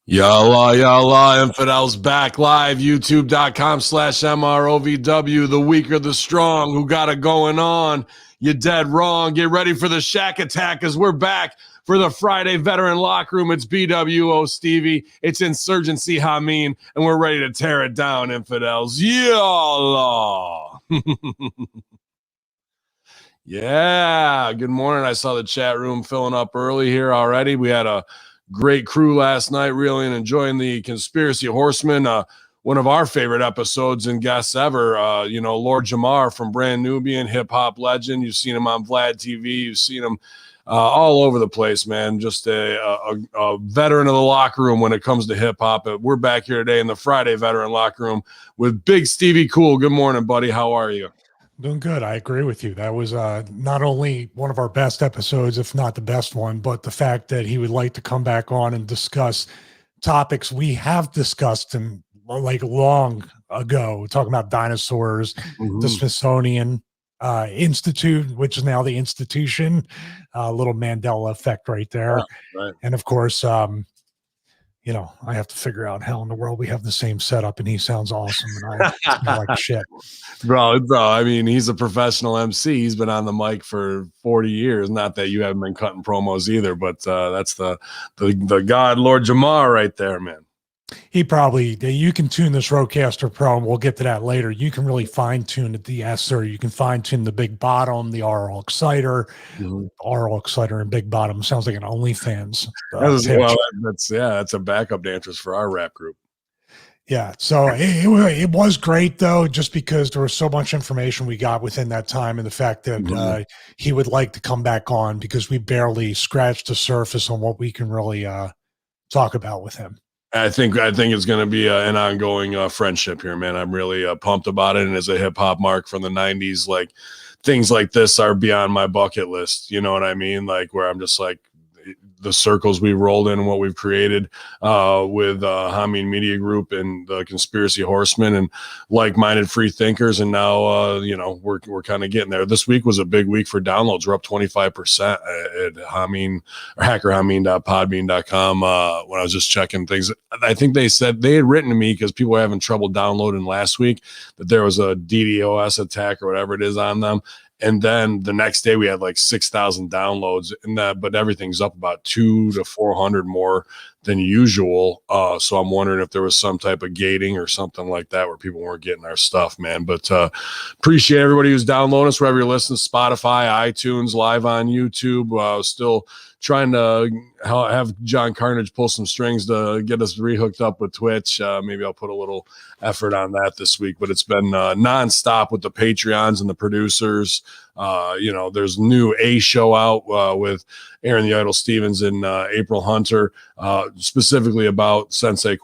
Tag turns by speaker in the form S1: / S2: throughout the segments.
S1: Yalla, infidels back live, youtube.com/MROVW, the weak or the strong, who got it going on. You're dead wrong. Get ready for the SHAQ attack as we're back for the Friday Veteran Locker Room. It's bWo, Stevie. It's Insurgency, Hamin, and we're ready to tear it down, infidels. Yalla. Yeah, good morning. I saw the chat room filling up early here already. We had a great crew last night, really enjoying the Conspiracy Horsemen, one of our favorite episodes and guests ever. Lord Jamar from Brand Nubian, hip-hop legend. You've seen him on Vlad TV. You've seen him all over the place, man. Just a veteran of the locker room when it comes to hip-hop. We're back here today in the Friday Veteran Locker Room with Big Stevie Cool. Good morning, buddy. How are you?
S2: Doing good. I agree with you. That was not only one of our best episodes, if not the best one, but the fact that he would like to come back on and discuss topics we have discussed and like long ago, talking about dinosaurs, the Smithsonian Institute, which is now the institution, little Mandela effect right there.
S1: Yeah, right.
S2: And of course, I have to figure out how in the world we have the same setup and he sounds awesome and I smell like shit.
S1: Bro, I mean, he's a professional MC. He's been on the mic for 40 years. Not that you haven't been cutting promos either, but that's the God, Lord Jamar right there, man.
S2: You can tune this Rodecaster Pro, and we'll get to that later. You can really fine-tune the DS-er. You can fine-tune the Big Bottom, the RL Exciter, RL Exciter and Big Bottom. Sounds like an OnlyFans.
S1: That's a backup dancers for our rap group.
S2: Yeah, so it was great, though, just because there was so much information we got within that time and the fact that he would like to come back on because we barely scratched the surface on what we can really talk about with him.
S1: I think it's going to be an ongoing friendship here, man. I'm really pumped about it. And as a hip hop mark from the 90s, like things like this are beyond my bucket list. You know what I mean? Like where I'm just like the circles we rolled in and what we've created with Hamin Media Group and the Conspiracy Horsemen and like-minded free thinkers. And now, we're kind of getting there. This week was a big week for downloads. We're up 25% at Hamin or hackerhamin.podbean.com. When I was just checking things, I think they said they had written to me because people were having trouble downloading last week that there was a DDoS attack or whatever it is on them. And then the next day we had like 6,000 downloads but everything's up about 200 to 400 more than usual. So I'm wondering if there was some type of gating or something like that where people weren't getting our stuff, man. But appreciate everybody who's downloading us wherever you're listening, Spotify, iTunes, live on YouTube. Still trying to have John Carnage pull some strings to get us rehooked up with Twitch. Maybe I'll put a little effort on that this week, but it's been nonstop with the Patreons and the producers. There's new A show out with Aaron the Idol Stevens and April Hunter, specifically about Sensei ?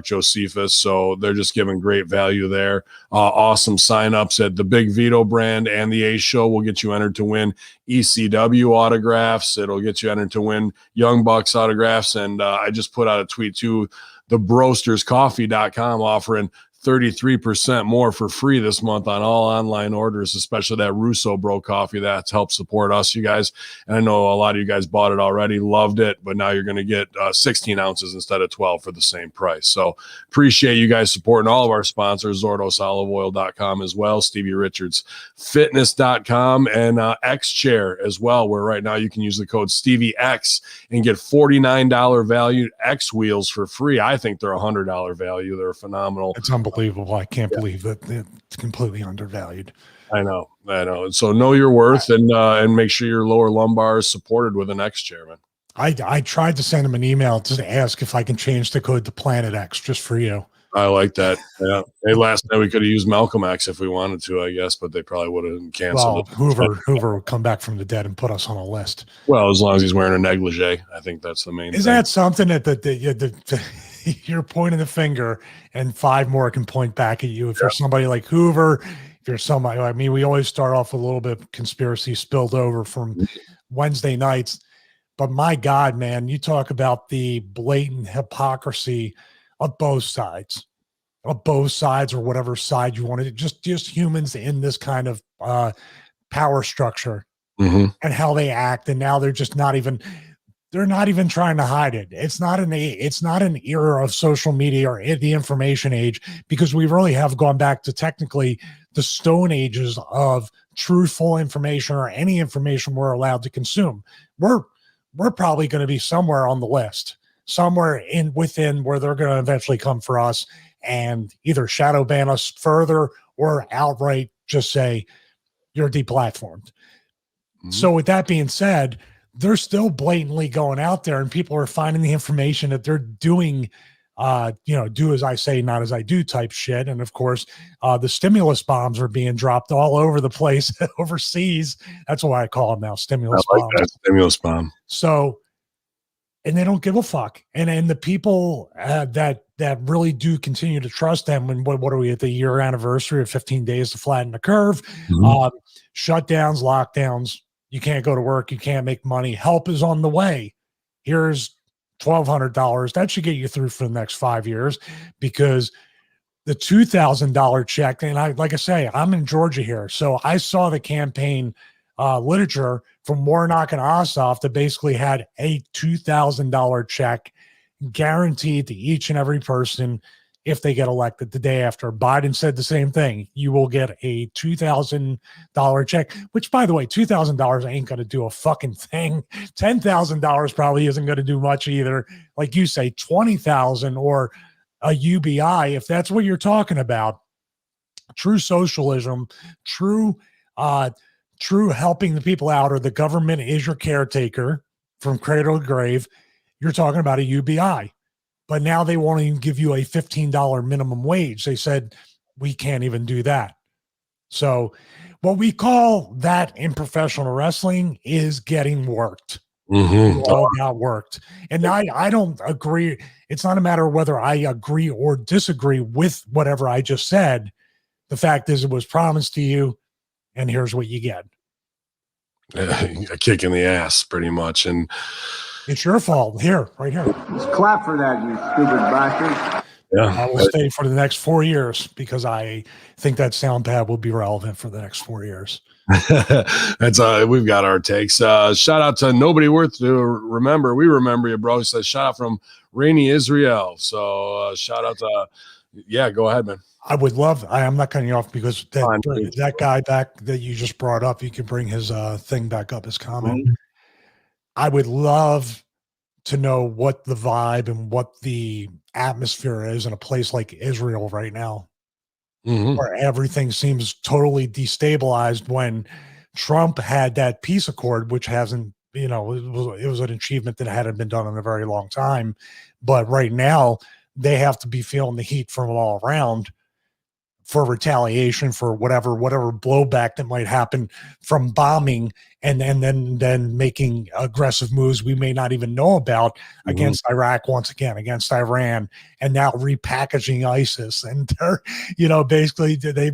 S1: Josephus. So they're just giving great value there. Awesome signups at the Big Vito brand and the A show will get you entered to win ECW autographs. It'll get you entered to win Young Bucks autographs. And I just put out a tweet too, the broasterscoffee.com offering 33% more for free this month on all online orders, especially that Russo Bro coffee. That's helped support us, you guys. And I know a lot of you guys bought it already, loved it, but now you're going to get 16 ounces instead of 12 for the same price. So appreciate you guys supporting all of our sponsors, ZordosOliveOil.com as well, Stevie Richards Fitness.com, and X-Chair as well, where right now you can use the code StevieX and get $49 value X wheels for free. I think they're $100 value. They're phenomenal.
S2: It's unbelievable. I can't believe that it's completely undervalued.
S1: I know. So know your worth and make sure your lower lumbar is supported with an X chair, man.
S2: I tried to send him an email to ask if I can change the code to Planet X just for you.
S1: I like that. Yeah. Hey, last night we could have used Malcolm X if we wanted to, I guess, but they probably would have canceled it.
S2: Hoover will come back from the dead and put us on a list.
S1: Well, as long as he's wearing a negligee, I think that's the main thing.
S2: Is that something that you're pointing the finger and 5 more can point back at you? If you're somebody like Hoover, if you're somebody, I mean, we always start off with a little bit of conspiracy spilled over from Wednesday nights, but my God, man, you talk about the blatant hypocrisy of both sides or whatever side you want to, just humans in this kind of power structure and how they act. And now they're just not even, they're not even trying to hide it. It's not an era of social media or the information age, because we really have gone back to technically the stone ages of truthful information or any information we're allowed to consume. We're probably going to be somewhere on the list, somewhere within where they're going to eventually come for us and either shadow ban us further or outright just say you're deplatformed. So with that being said, they're still blatantly going out there, and people are finding the information that they're doing, do as I say, not as I do type shit. And of course, the stimulus bombs are being dropped all over the place overseas. That's why I call them now stimulus bombs.
S1: That stimulus bomb.
S2: So, and they don't give a fuck. And the people that really do continue to trust them. And what are we at the year anniversary of 15 days to flatten the curve? Shutdowns, lockdowns. You can't go to work. You can't make money. Help is on the way. Here's $1,200. That should get you through for the next 5 years, because the $2,000 check, and like I say, I'm in Georgia here. So I saw the campaign literature from Warnock and Ossoff that basically had a $2,000 check guaranteed to each and every person if they get elected the day after. Biden said the same thing. You will get a $2,000 check, which, by the way, $2,000 ain't going to do a fucking thing. $10,000 probably isn't going to do much either. Like you say, $20,000 or a UBI, if that's what you're talking about. True socialism, true helping the people out, or the government is your caretaker from cradle to grave. You're talking about a UBI. But now they won't even give you a $15 minimum wage. They said, we can't even do that. So what we call that in professional wrestling is getting worked. We all got worked. And I don't agree. It's not a matter of whether I agree or disagree with whatever I just said. The fact is, it was promised to you, and here's what you get.
S1: A kick in the ass, pretty much. And
S2: it's your fault. Here, right here.
S3: Just clap for that, you stupid bastard.
S1: Yeah,
S2: I will stay for the next 4 years, because I think that sound pad will be relevant for the next 4 years.
S1: That's we've got our takes. Shout out to Nobody Worth to Remember. We remember you, bro. He says shout out from Rainy Israel. So shout out to go ahead, man.
S2: I would love. I'm not cutting you off, because that guy back that you just brought up, you can bring his thing back up, his comment. I would love to know what the vibe and what the atmosphere is in a place like Israel right now, where everything seems totally destabilized, when Trump had that peace accord, which hasn't, it was an achievement that hadn't been done in a very long time. But right now they have to be feeling the heat from all around for retaliation, for whatever blowback that might happen from bombing and then making aggressive moves we may not even know about against Iraq, once again, against Iran, and now repackaging ISIS. And they're, basically they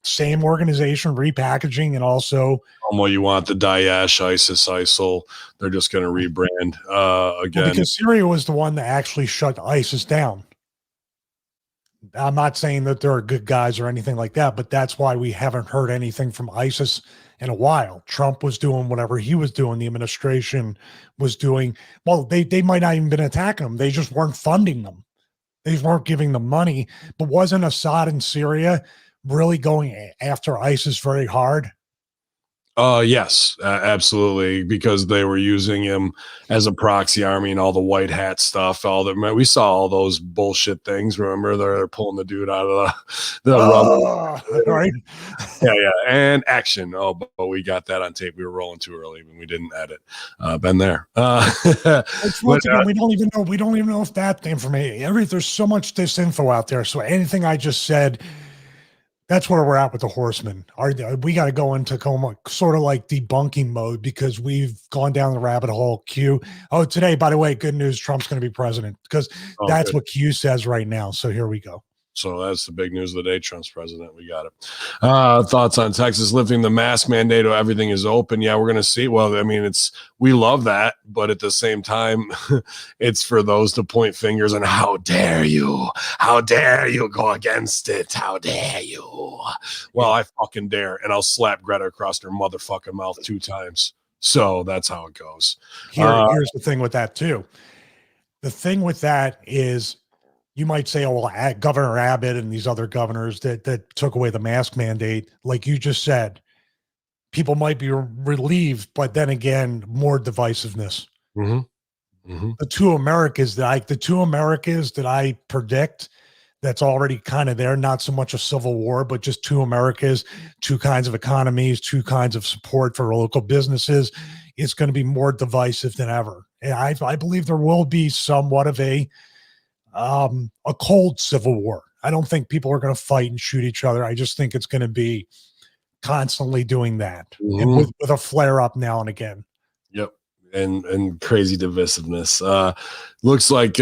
S2: same organization repackaging, and also
S1: you want the Daesh, ISIS, ISIL. They're just going to rebrand again.
S2: Well, because Syria was the one that actually shut ISIS down. I'm not saying that there are good guys or anything like that, but that's why we haven't heard anything from ISIS in a while. Trump was doing whatever he was doing. The administration was doing, well, they might not even been attacking them. They just weren't funding them. They weren't giving them money. But wasn't Assad in Syria really going after ISIS very hard?
S1: Yes, absolutely, because they were using him as a proxy army and all the white hat stuff. We saw all those bullshit things. Remember, they're pulling the dude out of the rubble,
S2: right?
S1: Yeah, and action. Oh, but we got that on tape. We were rolling too early when we didn't edit. Been there.
S2: We don't even know. We don't even know if that information. There's so much disinfo out there. So anything I just said. That's where we're at with the horsemen. We got to go into sort of like debunking mode, because we've gone down the rabbit hole. Q. Oh, today, by the way, good news. Trump's going to be president, because that's what Q says right now. So here we go.
S1: So that's the big news of the day. Trump's president. We got it. Thoughts on Texas lifting the mask mandate? Everything is open. Yeah, we're going to see. Well, I mean, we love that, but at the same time, it's for those to point fingers and how dare you? How dare you go against it? How dare you? Well, I fucking dare, and I'll slap Greta across her motherfucking mouth 2 times. So that's how it goes.
S2: Here's the thing with that too. The thing with that is, you might say, oh, well, Governor Abbott and these other governors that took away the mask mandate, like you just said, people might be relieved, but then again, more divisiveness. The two Americas that I predict that's already kind of there, not so much a civil war, but just two Americas, two kinds of economies, two kinds of support for local businesses. It's going to be more divisive than ever. And I believe there will be somewhat of a cold civil war. I don't think people are going to fight and shoot each other. I just think it's going to be constantly doing that, and with a flare up now and again.
S1: Yep. And crazy divisiveness. Looks like,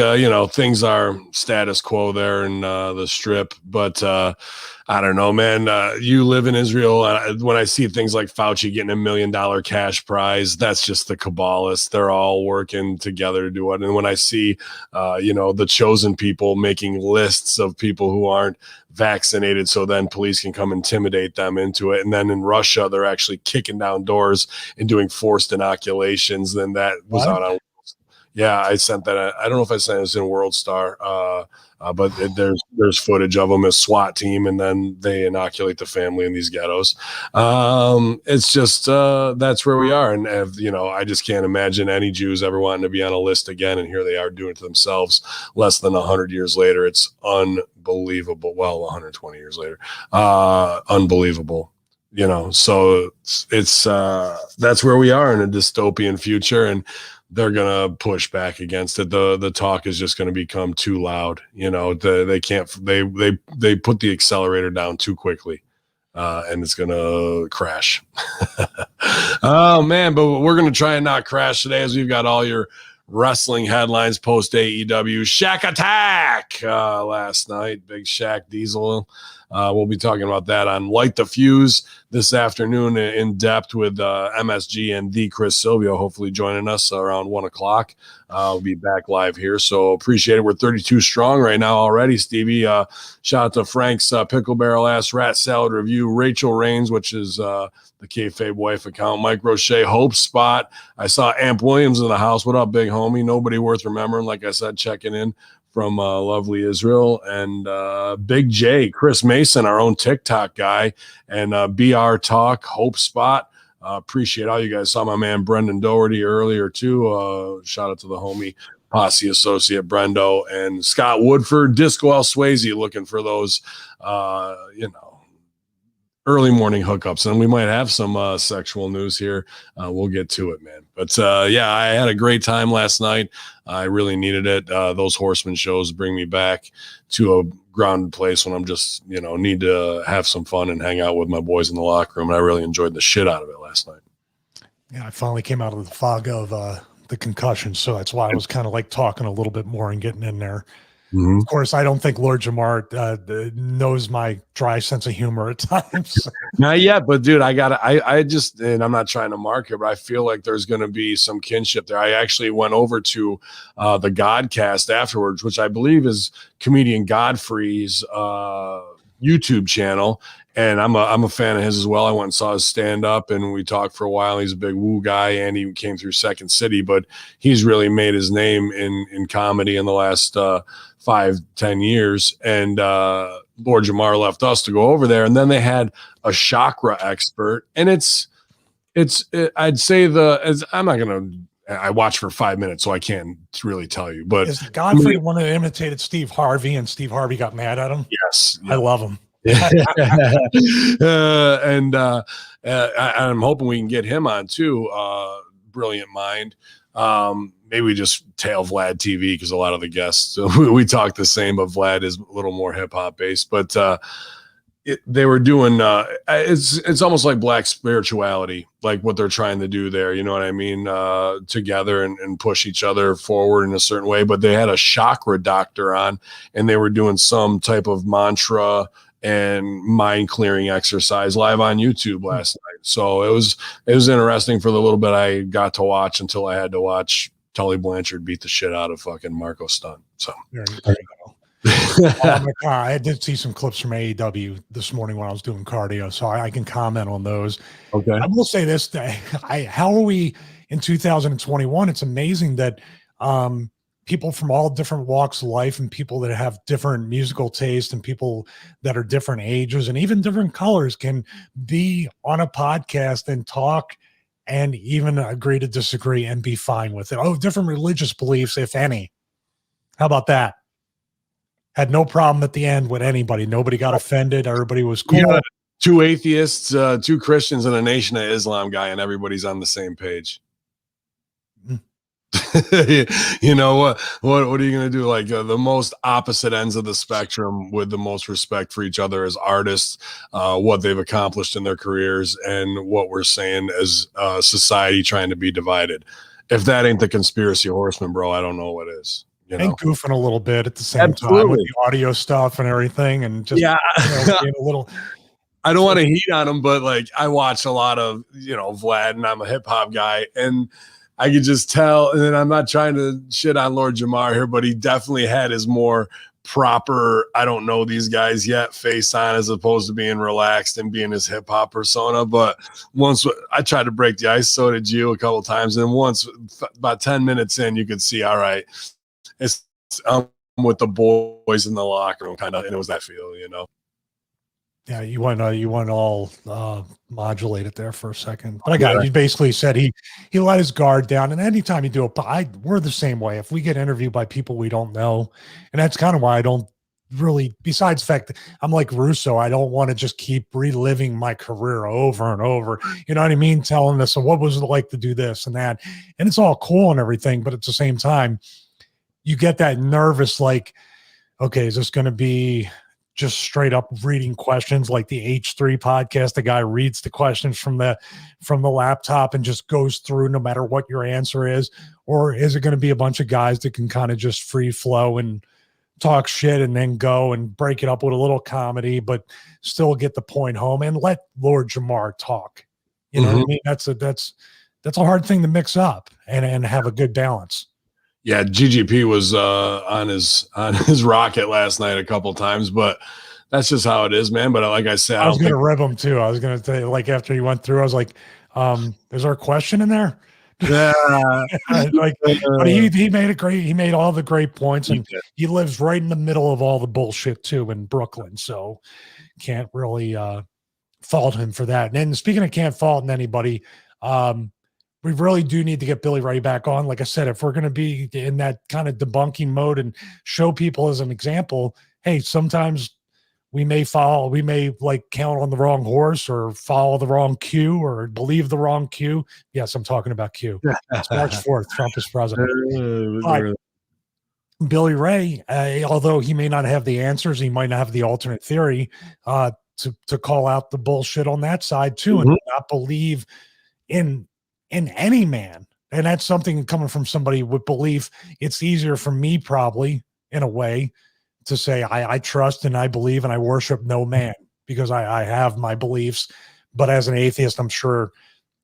S1: things are status quo there in the Strip, but I don't know, man. You live in Israel. When I see things like Fauci getting $1 million cash prize, that's just the Kabbalists. They're all working together to do it. And when I see, the chosen people making lists of people who aren't vaccinated, so then police can come intimidate them into it. And then in Russia, they're actually kicking down doors and doing forced inoculations. Then that was out on. Yeah, I sent that. I don't know if I sent it in World Star, but there's footage of them as SWAT team, and then they inoculate the family in these ghettos. It's just that's where we are, and I just can't imagine any Jews ever wanting to be on a list again, and here they are doing it to themselves. Less than 100 years later, it's unbelievable. Well, 120 years later, unbelievable. So it's that's where we are in a dystopian future, and they're going to push back against it. The talk is just going to become too loud. They can't, they put the accelerator down too quickly, and it's going to crash. Oh man, but we're going to try and not crash today, as we've got all your wrestling headlines post AEW. SHAQ attack last night. Big SHAQ Diesel. We'll be talking about that on Light the Fuse this afternoon in depth with MSG and the Chris Silvio, hopefully joining us around 1 o'clock. We'll be back live here, so appreciate it. We're 32 strong right now already, Stevie. Shout out to Frank's Pickle Barrel Ass Rat Salad Review, Rachel Raines, which is the Kayfabe Wife account, Mike Roche, Hope Spot. I saw Amp Williams in the house. What up, big homie? Nobody worth remembering, like I said, checking in from lovely Israel, and Big J, Chris Mason, our own TikTok guy, and BR Talk, Hope Spot. Appreciate all you guys. Saw my man Brendan Doherty earlier too. Shout out to the homie posse associate Brendo, and Scott Woodford, Disco El Swayze, looking for those early morning hookups, and we might have some sexual news here. We'll get to it, man. But yeah, I had a great time last night. I really needed it. Those Horseman shows bring me back to a grounded place when I'm just, need to have some fun and hang out with my boys in the locker room. And I really enjoyed the shit out of it last night.
S2: Yeah, I finally came out of the fog of the concussion, so that's why I was kind of like talking a little bit more and getting in there. Of course, I don't think Lord Jamar knows my dry sense of humor at times.
S1: Not yet, but dude, I just, and I'm not trying to mark it, but I feel like there's going to be some kinship there. I actually went over to the Godcast afterwards, which I believe is comedian Godfrey's YouTube channel. And I'm a fan of his as well. I went and saw his stand up, and we talked for a while. He's a big woo guy, and he came through Second City, but he's really made his name in comedy in the last 5-10 years. And Lord Jamar left us to go over there, and then they had a chakra expert, and I'd say I'm not gonna. I watched for 5 minutes, so I can't really tell you. But
S2: is Godfrey the one that imitated Steve Harvey, and Steve Harvey got mad at him?
S1: Yes,
S2: I love him.
S1: And I'm hoping we can get him on too. Brilliant mind. Maybe we just tail Vlad TV, because a lot of the guests we talk the same, but Vlad is a little more hip hop based. But they were doing it's almost like black spirituality, like what they're trying to do there. You know what I mean? Together and push each other forward in a certain way. But they had a chakra doctor on, and they were doing some type of mantra and mind clearing exercise live on YouTube last night. So it was interesting for the little bit I got to watch, until I had to watch Tully Blanchard beat the shit out of fucking Marco Stunt. So
S2: there you go. I did see some clips from AEW this morning when I was doing cardio, so I can comment on those.
S1: Okay.
S2: I will say this: how are we in 2021? It's amazing that people from all different walks of life and people that have different musical taste and people that are different ages and even different colors can be on a podcast and talk and even agree to disagree and be fine with it. Oh, different religious beliefs, if any. How about that? Had no problem at the end with anybody. Nobody got offended. Everybody was cool.
S1: Yeah, 2 atheists, 2 Christians, and a Nation of Islam guy, and everybody's on the same page. You know what are you going to do? Like the most opposite ends of the spectrum with the most respect for each other as artists, what they've accomplished in their careers, and what we're saying as society trying to be divided. If that ain't the conspiracy horseman, bro, I don't know what is. You know?
S2: And goofing a little bit at the same time with the audio stuff and everything, and just being a little.
S1: I don't want to heat on him, but like I watch a lot of Vlad, and I'm a hip hop guy, and I could just tell. And then I'm not trying to shit on Lord Jamar here, but he definitely had his more proper, I don't know these guys yet face on, as opposed to being relaxed and being his hip hop persona. But once I tried to break the ice, so did you a couple of times, and once about 10 minutes in, you could see, all right, it's with the boys in the locker room, kind of, and it was that feel,
S2: Yeah, you went all modulated there for a second. But I got it. You basically said he let his guard down. And anytime you do it, we're the same way. If we get interviewed by people we don't know, and that's kind of why I don't really, besides the fact that I'm like Russo, I don't want to just keep reliving my career over and over. You know what I mean? Telling us, so what was it like to do this and that? And it's all cool and everything, but at the same time, you get that nervous, like, okay, is this going to be just straight up reading questions like the H3 podcast? The guy reads the questions from the laptop and just goes through no matter what your answer is? Or is it going to be a bunch of guys that can kind of just free flow and talk shit and then go and break it up with a little comedy, but still get the point home and let Lord Jamar talk? You know what I mean? That's a hard thing to mix up and have a good balance.
S1: Yeah, GGP was on his rocket last night a couple times, but that's just how it is, man. But like I said,
S2: I was going to rib him too. I was going to say, like, after he went through, I was like, is there a question in there?
S1: Yeah.
S2: But he made it great. He made all the great points, and he lives right in the middle of all the bullshit too in Brooklyn. So can't really fault him for that. And then speaking of can't fault anybody, we really do need to get Billy Ray back on. Like I said, if we're going to be in that kind of debunking mode and show people as an example, hey, sometimes we may like count on the wrong horse or follow the wrong cue or believe the wrong cue. Yes, I'm talking about Q. It's March 4th. Trump is president. But Billy Ray, although he may not have the answers, he might not have the alternate theory to call out the bullshit on that side too, and not believe in any man. And that's something coming from somebody with belief. It's easier for me probably in a way to say I trust and I believe and I worship no man because I have my beliefs. But as an atheist, I'm sure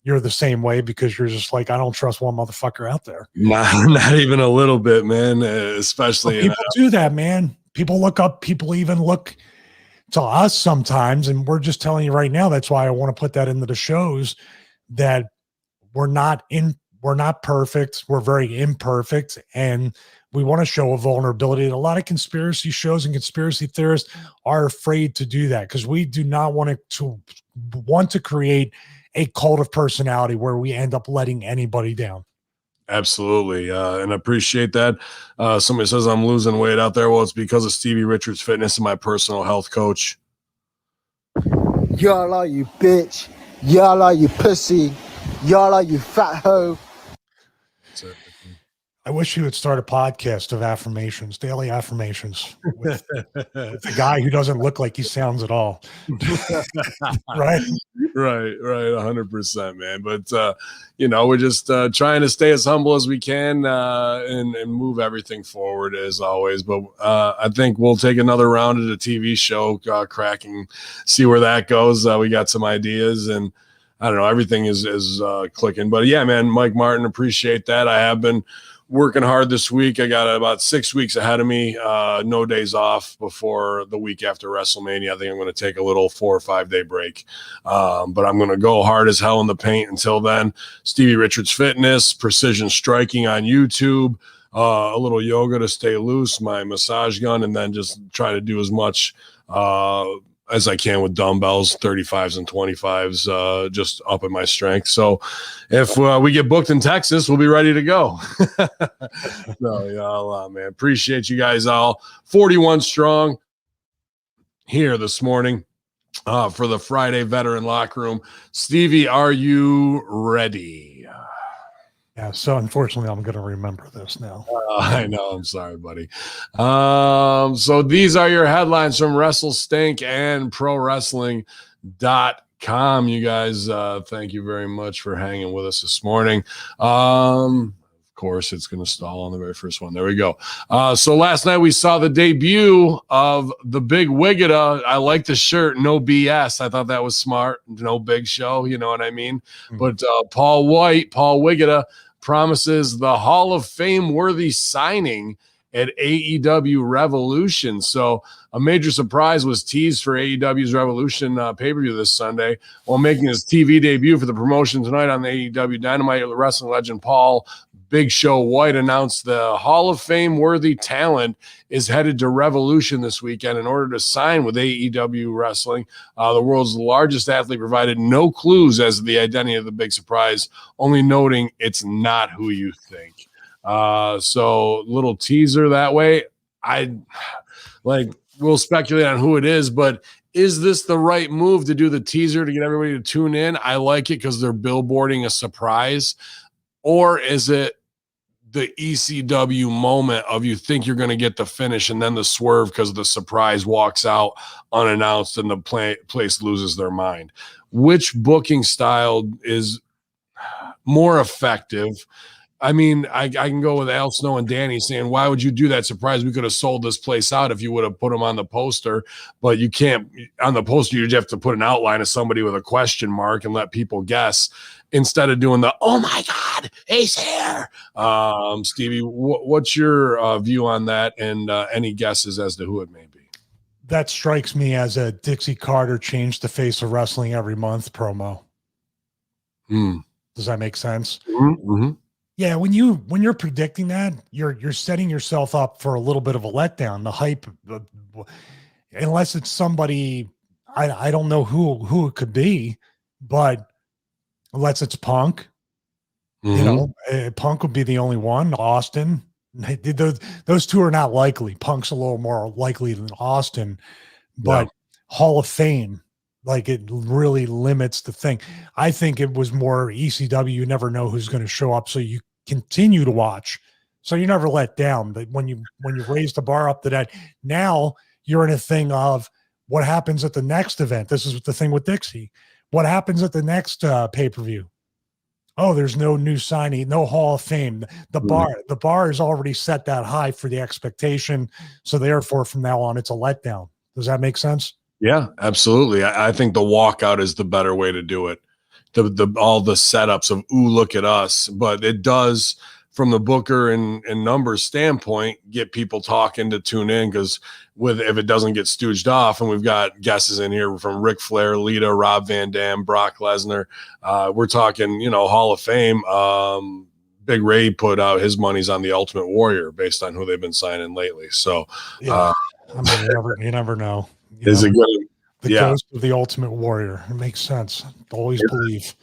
S2: you're the same way because you're just like, I don't trust one motherfucker out there.
S1: Not even a little bit, man. Especially
S2: people do that, man. People look up, people even look to us sometimes. And we're just telling you right now, that's why I want to put that into the shows, that we're not perfect. We're very imperfect. And we want to show a vulnerability. A lot of conspiracy shows and conspiracy theorists are afraid to do that because we do not want to create a cult of personality where we end up letting anybody down.
S1: Absolutely. And I appreciate that. Somebody says I'm losing weight out there. Well, it's because of Stevie Richards Fitness and my personal health coach.
S4: Y'all are you bitch. Y'all are you pussy. Y'all are you fat hoe.
S2: I wish you would start a podcast of affirmations, daily affirmations with a guy who doesn't look like he sounds at all. Right.
S1: 100%, man. But, we're just trying to stay as humble as we can and move everything forward as always. But I think we'll take another round at a TV show, cracking, see where that goes. We got some ideas and I don't know, everything is clicking. But yeah, man, Mike Martin, appreciate that. I have been working hard this week. I got about 6 weeks ahead of me. No days off before the week after WrestleMania. I think I'm going to take a little 4 or 5 day break. But I'm going to go hard as hell in the paint until then. Stevie Richards Fitness, precision striking on YouTube, a little yoga to stay loose, my massage gun, and then just try to do as much as I can with dumbbells, 35s and 25s, just up in my strength. So if we get booked in Texas, we'll be ready to go. So, yeah, man, appreciate you guys all. 41 strong here this morning for the Friday Veteran Locker Room. Stevie, are you ready?
S2: Yeah, so unfortunately, I'm going to remember this now.
S1: I know. I'm sorry, buddy. So these are your headlines from WrestleStink and ProWrestling.com. You guys, thank you very much for hanging with us this morning. Of course, it's going to stall on the very first one. There we go. So last night we saw the debut of the Big Wiggita. I like the shirt, no BS. I thought that was smart. No big show, you know what I mean? But Paul Wiggita, promises the Hall of Fame worthy signing at AEW Revolution. So a major surprise was teased for AEW's Revolution pay-per-view this Sunday. While making his TV debut for the promotion tonight on the AEW Dynamite, wrestling legend Paul Big Show White announced the Hall of Fame worthy talent is headed to Revolution this weekend in order to sign with AEW Wrestling. The world's largest athlete provided no clues as to the identity of the big surprise, only noting it's not who you think. So little teaser that way. We'll speculate on who it is, but is this the right move to do the teaser to get everybody to tune in? I like it because they're billboarding a surprise. Or is it the ECW moment of you think you're going to get the finish and then the swerve because the surprise walks out unannounced and the place loses their mind? Which booking style is more effective? I mean, I can go with Al Snow and Danny saying, why would you do that surprise? We could have sold this place out if you would have put them on the poster, but you can't. On the poster, you just have to put an outline of somebody with a question mark and let people guess instead of doing the, oh my God, he's here. Stevie, what's your view on that, and any guesses as to who it may be?
S2: That strikes me as a Dixie Carter change the face of wrestling every month promo. Does that make sense?
S1: Mm-hmm.
S2: Yeah, when you're predicting that, you're setting yourself up for a little bit of a letdown. The hype, unless it's somebody, I don't know who it could be, but unless it's Punk, you know, Punk would be the only one. Austin, those two are not likely. Punk's a little more likely than Austin, but Hall of Fame, like, it really limits the thing. I think it was more ECW. You never know who's going to show up, so you continue to watch, so you never let down. But when you raise the bar up to that, now you're in a thing of what happens at the next event. This is the thing with Dixie. What happens at the next pay-per-view? Oh, there's no new signing, no Hall of Fame. The bar is already set that high for the expectation, so therefore from now on it's a letdown. Does that make sense?
S1: Yeah, absolutely. I think the walkout is the better way to do it. All the setups of, ooh, look at us. But it does, from the booker and numbers standpoint, get people talking to tune in, because if it doesn't get stooged off, and we've got guesses in here from Ric Flair, Lita, Rob Van Dam, Brock Lesnar, we're talking, Hall of Fame. Big Ray put out his money's on the Ultimate Warrior based on who they've been signing lately. So,
S2: I mean, you never know.
S1: Is it good?
S2: The ghost of the Ultimate Warrior. It makes sense. Always believe.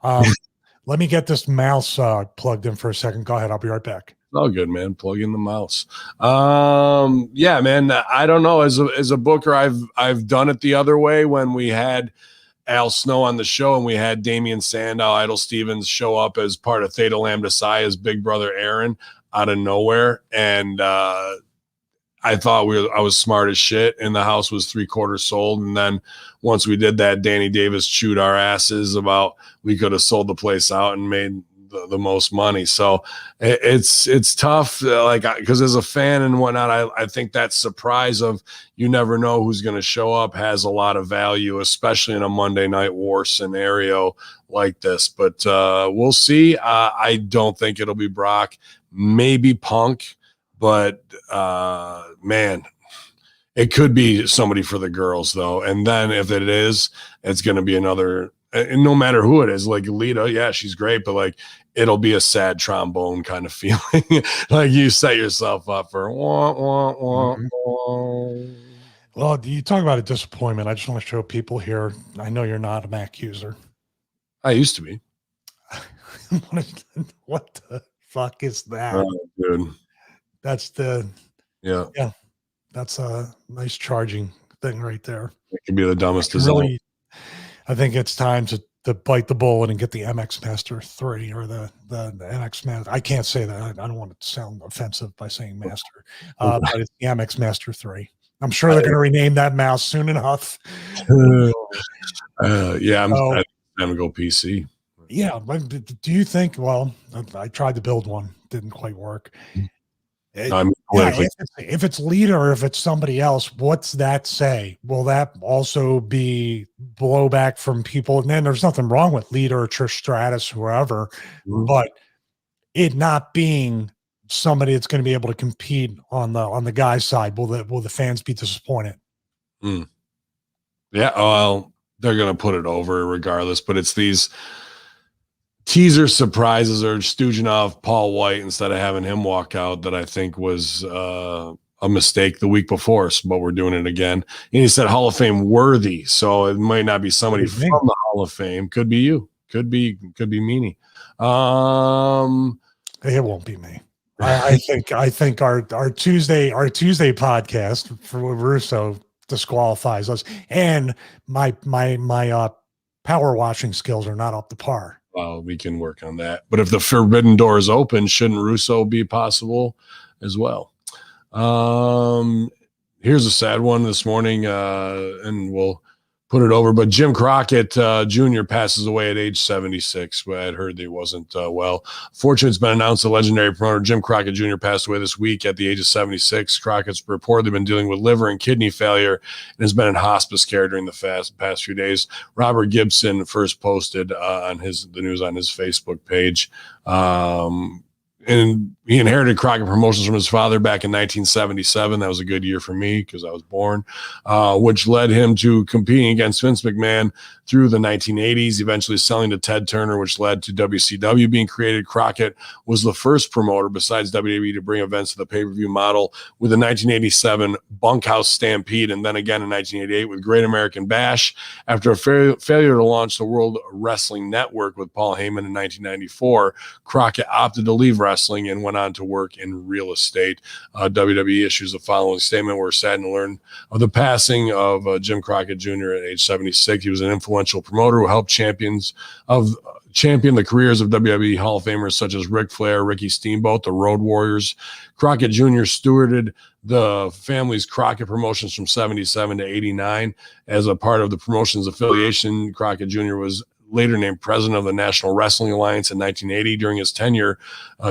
S2: Let me get this mouse plugged in for a second. Go ahead. I'll be right back.
S1: Oh, good, man. Plug in the mouse. Yeah, man. I don't know. As a booker, I've done it the other way when we had Al Snow on the show and we had Damian Sandow, Idol Stevens show up as part of Theta Lambda Psi as Big Brother Aaron out of nowhere. And I thought I was smart as shit, and the house was 3/4 sold. And then once we did that, Danny Davis chewed our asses about we could have sold the place out and made the most money. So it's tough, because as a fan and whatnot, I think that surprise of you never know who's going to show up has a lot of value, especially in a Monday Night War scenario like this. But we'll see. I don't think it'll be Brock, maybe Punk, but man, it could be somebody for the girls though. And then if it is, it's going to be another, and no matter who it is, like Lita, yeah, she's great, but like it'll be a sad trombone kind of feeling. Like you set yourself up for wah, wah, wah, wah.
S2: Well, you talk about a disappointment. I just want to show people here. I know you're not a Mac user.
S1: I used to be.
S2: What the fuck is that?
S1: Oh, dude.
S2: That's
S1: yeah.
S2: That's a nice charging thing right there.
S1: It could be the dumbest design.
S2: I think it's time to bite the bullet and get the MX Master 3 or the MX Master. I can't say that. I don't want to sound offensive by saying Master, but it's the MX Master 3. I'm sure they're going to rename that mouse soon enough.
S1: Yeah, I'm going to go PC.
S2: Yeah. Do you think, well, I tried to build one, didn't quite work. If it's Lita or if it's somebody else, what's that say? Will that also be blowback from people? And then there's nothing wrong with Lita or Trish Stratus, whoever, but it not being somebody that's going to be able to compete on the guy's side, will the fans be disappointed?
S1: Yeah, well, they're going to put it over regardless, but it's these teaser surprises or stooging off Paul White instead of having him walk out that I think was a mistake the week before, but we're doing it again. And he said Hall of Fame worthy, so it might not be somebody from the Hall of Fame. Could be you. Could be Meanie.
S2: It won't be me. I think our Tuesday podcast for Russo disqualifies us, and my power washing skills are not up to par.
S1: Well, we can work on that. But if the forbidden door is open, shouldn't Russo be possible as well? Here's a sad one this morning, and we'll put it over. But Jim Crockett Jr. passes away at age 76. I had heard that he wasn't well. Fortunately, it's been announced the legendary promoter Jim Crockett Jr. passed away this week at the age of 76. Crockett's reportedly been dealing with liver and kidney failure and has been in hospice care during the past few days. Robert Gibson first posted the news on his Facebook page. And he inherited Crockett Promotions from his father back in 1977. That was a good year for me because I was born, which led him to competing against Vince McMahon through the 1980s, eventually selling to Ted Turner, which led to WCW being created. Crockett was the first promoter besides WWE to bring events to the pay-per-view model with the 1987 Bunkhouse Stampede, and then again in 1988 with Great American Bash. After a failure to launch the World Wrestling Network with Paul Heyman in 1994, Crockett opted to leave wrestling and went on to work in real estate. WWE issues the following statement: "We're saddened to learn of the passing of Jim Crockett Jr. at age 76. He was an influential promoter who helped champion the careers of WWE Hall of Famers such as Ric Flair, Ricky Steamboat, the Road Warriors. Crockett Jr. stewarded the family's Crockett Promotions from 77 to 89. As a part of the promotion's affiliation, Crockett Jr. was later named president of the National Wrestling Alliance in 1980. During his tenure,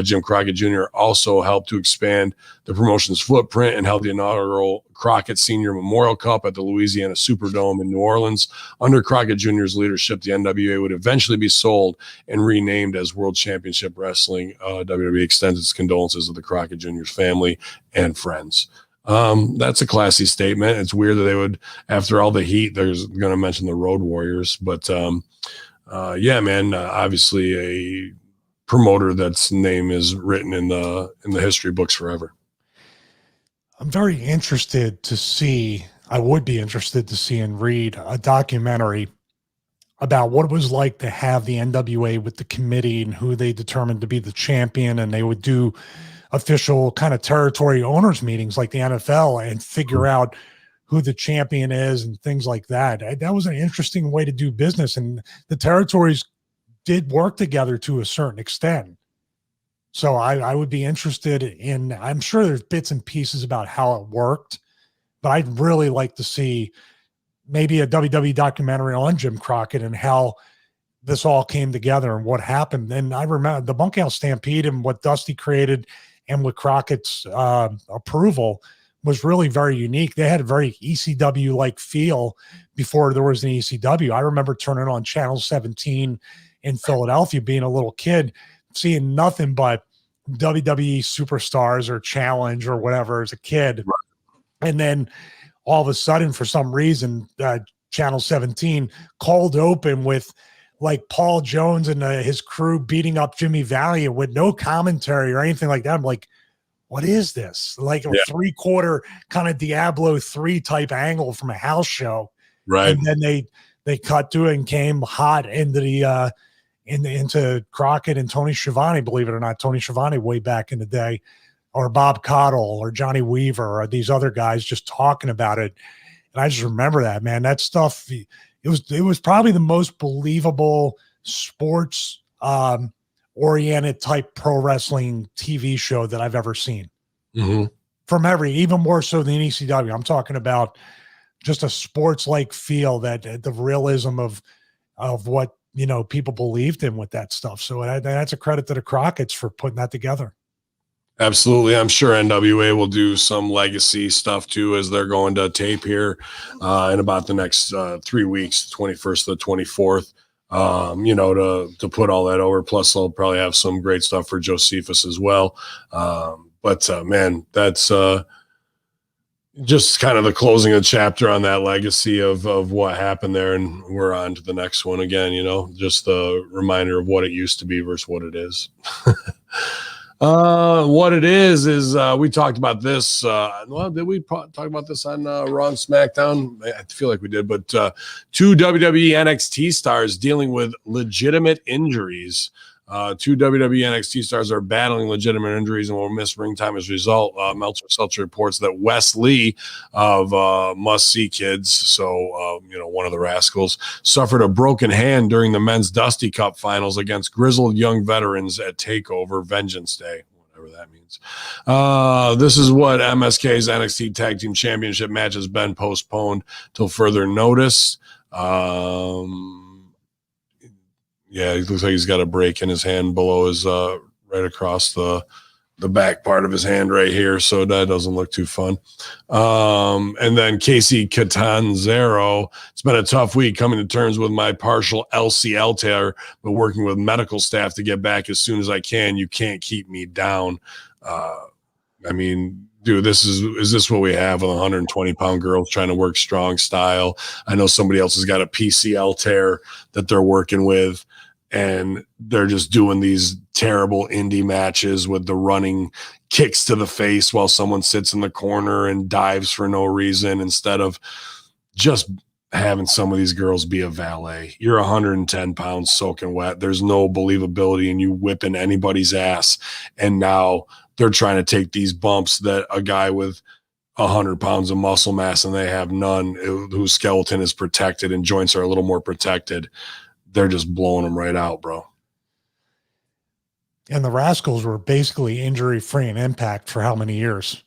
S1: Jim Crockett Jr. also helped to expand the promotion's footprint and held the inaugural Crockett Senior Memorial Cup at the Louisiana Superdome in New Orleans. Under Crockett Jr.'s leadership, the NWA would eventually be sold and renamed as World Championship Wrestling. WWE extends its condolences to the Crockett Jr.'s family and friends." That's a classy statement. It's weird that they would, after all the heat, they're going to mention the Road Warriors, but yeah, man, obviously a promoter that's name is written in the history books forever.
S2: I'm very interested to see, I would be interested to see and read a documentary about what it was like to have the NWA with the committee and who they determined to be the champion, and they would do official kind of territory owners meetings like the NFL and figure out who the champion is and things like that. That was an interesting way to do business, and the territories did work together to a certain extent. So I would be interested in, I'm sure there's bits and pieces about how it worked, but I'd really like to see maybe a WWE documentary on Jim Crockett and how this all came together and what happened. And I remember the Bunkhouse Stampede and what Dusty created and with Crockett's approval was really very unique. They had a very ECW-like feel before there was an ECW. I remember turning on Channel 17 in Philadelphia, being a little kid, seeing nothing but WWE superstars or challenge or whatever as a kid. Right. And then all of a sudden, for some reason, Channel 17 cold open with like Paul Jones and his crew beating up Jimmy Valiant with no commentary or anything like that. I'm like, what is this? Like a 3/4 kind of Diablo 3 type angle from a house show.
S1: Right.
S2: And then they cut to it and came hot into the into Crockett and Tony Schiavone, believe it or not. Tony Schiavone way back in the day, or Bob Caudle or Johnny Weaver or these other guys just talking about it. And I just remember that, man. That stuff, it was probably the most believable sports oriented type pro wrestling TV show that I've ever seen.
S1: Mm-hmm.
S2: From even more so than ECW. I'm talking about just a sports like feel, that the realism of what, you know, people believed in with that stuff. So that's a credit to the Crockett's for putting that together.
S1: Absolutely. I'm sure NWA will do some legacy stuff too, as they're going to tape here in about the next 3 weeks, 21st to the 24th, you know, to put all that over. Plus they'll probably have some great stuff for Josephus as well. But man, that's just kind of the closing of the chapter on that legacy of what happened there. And we're on to the next one again, you know, just the reminder of what it used to be versus what it is. What it is we talked about this. Well, did we talk about this on Raw and SmackDown? I feel like we did, but 2 WWE NXT stars dealing with legitimate injuries. 2 WWE NXT stars are battling legitimate injuries and will miss ring time as a result. Meltzer reports that Wes Lee of Must See Kids, so you know, one of the Rascals, suffered a broken hand during the men's Dusty Cup finals against grizzled young veterans at TakeOver Vengeance Day, whatever that means. This is what MSK's NXT Tag Team Championship match has been postponed till further notice. Yeah, he looks like he's got a break in his hand below his right across the back part of his hand right here, so that doesn't look too fun. And then Casey Catanzaro, it's been a tough week coming to terms with my partial LCL tear, but working with medical staff to get back as soon as I can. You can't keep me down. I mean, dude, is this what we have with 120-pound girls trying to work strong style? I know somebody else has got a PCL tear that they're working with, and they're just doing these terrible indie matches with the running kicks to the face while someone sits in the corner and dives for no reason, instead of just having some of these girls be a valet. You're 110 pounds soaking wet. There's no believability in you whipping anybody's ass. And now they're trying to take these bumps that a guy with 100 pounds of muscle mass and they have none, whose skeleton is protected and joints are a little more protected. They're just blowing them right out, bro.
S2: And the Rascals were basically injury-free in Impact for how many years?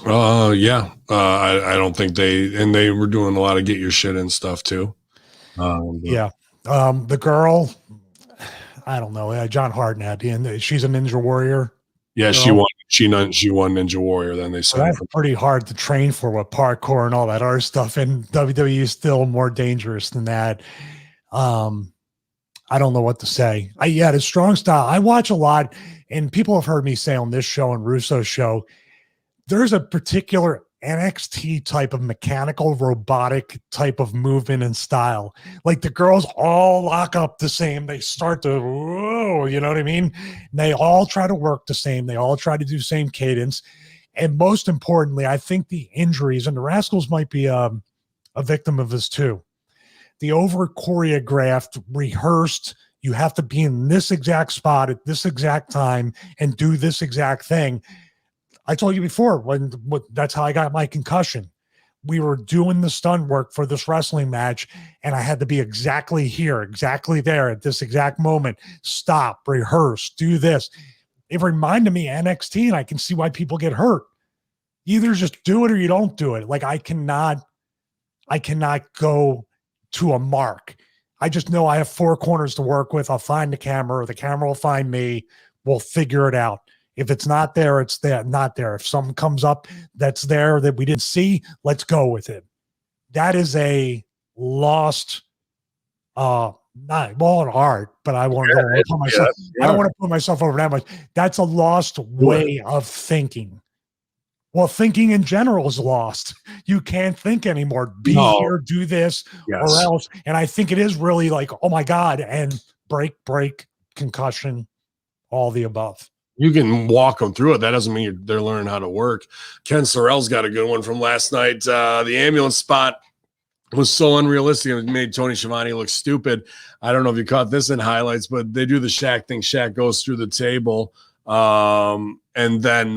S1: Yeah. I don't think they were doing a lot of get your shit in stuff too.
S2: Yeah. The girl, I don't know, John Hartnett, and she's a Ninja Warrior.
S1: Yeah, she won Ninja Warrior. Then they said
S2: that's pretty hard to train for, with parkour and all that other stuff. And WWE is still more dangerous than that. I don't know what to say. The strong style. I watch a lot, and people have heard me say on this show and Russo's show, there's a particular NXT type of mechanical, robotic type of movement and style. Like the girls all lock up the same. They start to, whoa, you know what I mean? And they all try to work the same. They all try to do the same cadence. And most importantly, I think the injuries, and the Rascals might be a victim of this too. The over choreographed, rehearsed, you have to be in this exact spot at this exact time and do this exact thing. I told you before, that's how I got my concussion. We were doing the stunt work for this wrestling match, and I had to be exactly here, exactly there at this exact moment. Stop, rehearse, do this. It reminded me of NXT, and I can see why people get hurt. You either just do it or you don't do it. Like I cannot go to a mark. I just know I have 4 corners to work with. I'll find the camera, or the camera will find me. We'll figure it out. If it's not there, it's there, not there. If something comes up that's there that we didn't see, let's go with it. That is a lost not well, art, but I don't want to put myself. I don't want to put myself over that much. That's a lost way of thinking. Well, thinking in general is lost. You can't think anymore. Be here, do this, or else. And I think it is really like, oh my God, and break, concussion, all the above.
S1: You can walk them through it. That doesn't mean they're learning how to work. Ken Sorrell's got a good one from last night. The ambulance spot was so unrealistic. It made Tony Schiavone look stupid. I don't know if you caught this in highlights, but they do the SHAQ thing. SHAQ goes through the table, and then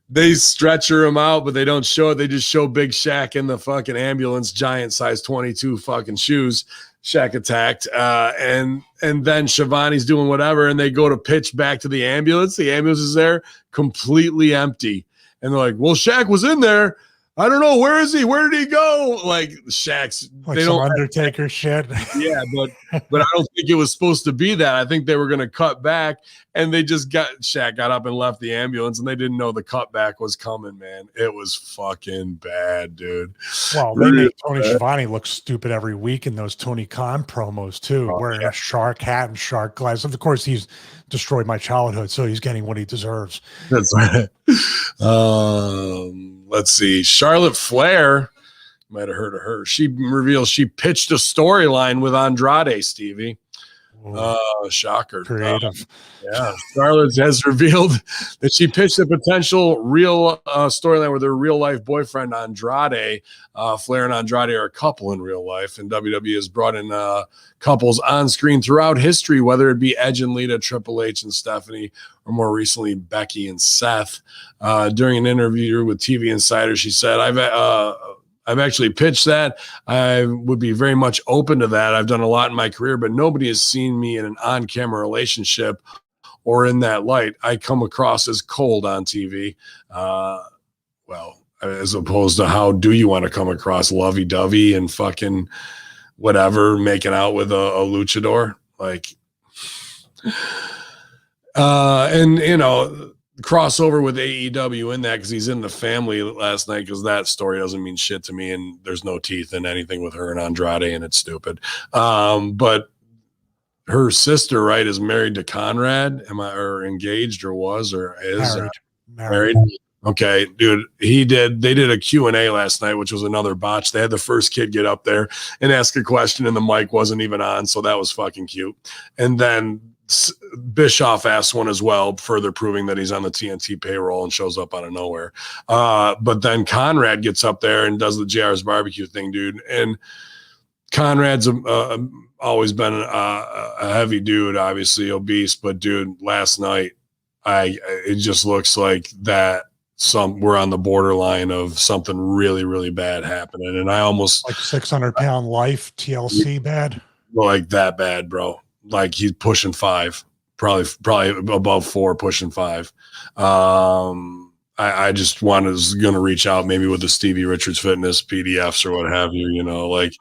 S1: they stretcher him out, but they don't show it. They just show Big SHAQ in the fucking ambulance, giant size 22 fucking shoes. SHAQ attacked, and then Schiavone's doing whatever, and they go to pitch back to the ambulance. The ambulance is there, completely empty, and they're like, "Well, SHAQ was in there. I don't know, where is he? Where did he go?" Like SHAQ's,
S2: like
S1: they
S2: some
S1: don't
S2: Undertaker shit.
S1: Yeah, but I don't think it was supposed to be that. I think they were going to cut back, and they just SHAQ got up and left the ambulance, and they didn't know the cutback was coming. Man, it was fucking bad, dude.
S2: Well, they make Tony Schiavone look stupid every week in those Tony Khan promos too, wearing a shark hat and shark glasses. Of course, he's destroyed my childhood, so he's getting what he deserves.
S1: That's right. Let's see. Charlotte Flair, might have heard of her. She reveals she pitched a storyline with Andrade, Stevie. Shocker.
S2: Creative.
S1: Yeah. Charlotte has revealed that she pitched a potential real storyline with her real life boyfriend, Andrade. Flair and Andrade are a couple in real life, and WWE has brought in couples on screen throughout history, whether it be Edge and Lita, Triple H and Stephanie, or more recently Becky and Seth. During an interview with TV Insider, she said, I've actually pitched that. I would be very much open to that. I've done a lot in my career, but nobody has seen me in an on-camera relationship or in that light. I come across as cold on TV. Well, as opposed to how do you want to come across, lovey-dovey and fucking whatever, making out with a luchador? Like, and you know, crossover with AEW in that because he's in the family last night, because that story doesn't mean shit to me, and there's no teeth in anything with her and Andrade, and it's stupid. But her sister, right, is married to Conrad. Or engaged, or was, or is married? Okay, dude, they did a Q&A last night, which was another botch. They had the first kid get up there and ask a question, and the mic wasn't even on, so that was fucking cute. And then Bischoff asked one as well, further proving that he's on the TNT payroll, and shows up out of nowhere. But then Conrad gets up there and does the JR's barbecue thing, dude. And Conrad's always been a heavy dude, obviously obese, but dude, last night, it just looks like that we're on the borderline of something really, really bad happening. And I almost
S2: like 600-pound life TLC bad,
S1: like that bad, bro. Like he's pushing 5, probably above 4, pushing 5. I just was going to reach out maybe with the Stevie Richards Fitness PDFs or what have you, like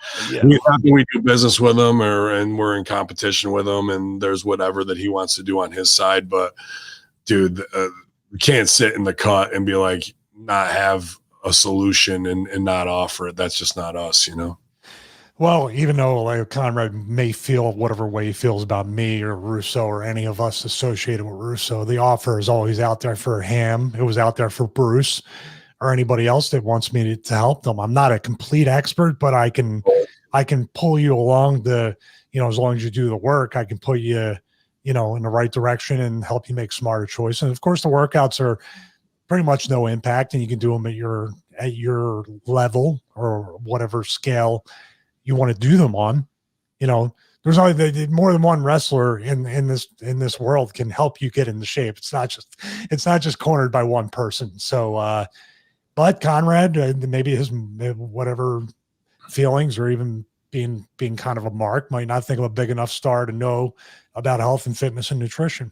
S1: we do business with him and we're in competition with him, and there's whatever that he wants to do on his side. But dude, we can't sit in the cut and be like, not have a solution and not offer it. That's just not us,
S2: Well, even though like Conrad may feel whatever way he feels about me or Russo or any of us associated with Russo, the offer is always out there for him. It was out there for Bruce or anybody else that wants me to help them. I'm not a complete expert, but I can pull you along as long as you do the work, I can put you, in the right direction and help you make smarter choices. And of course, the workouts are pretty much no impact, and you can do them at your level or whatever scale you want to do them on. There's only more than one wrestler in this world can help you get into shape. It's not just cornered by one person. So, but Conrad, maybe his whatever feelings or even being kind of a mark, might not think of a big enough star to know about health and fitness and nutrition.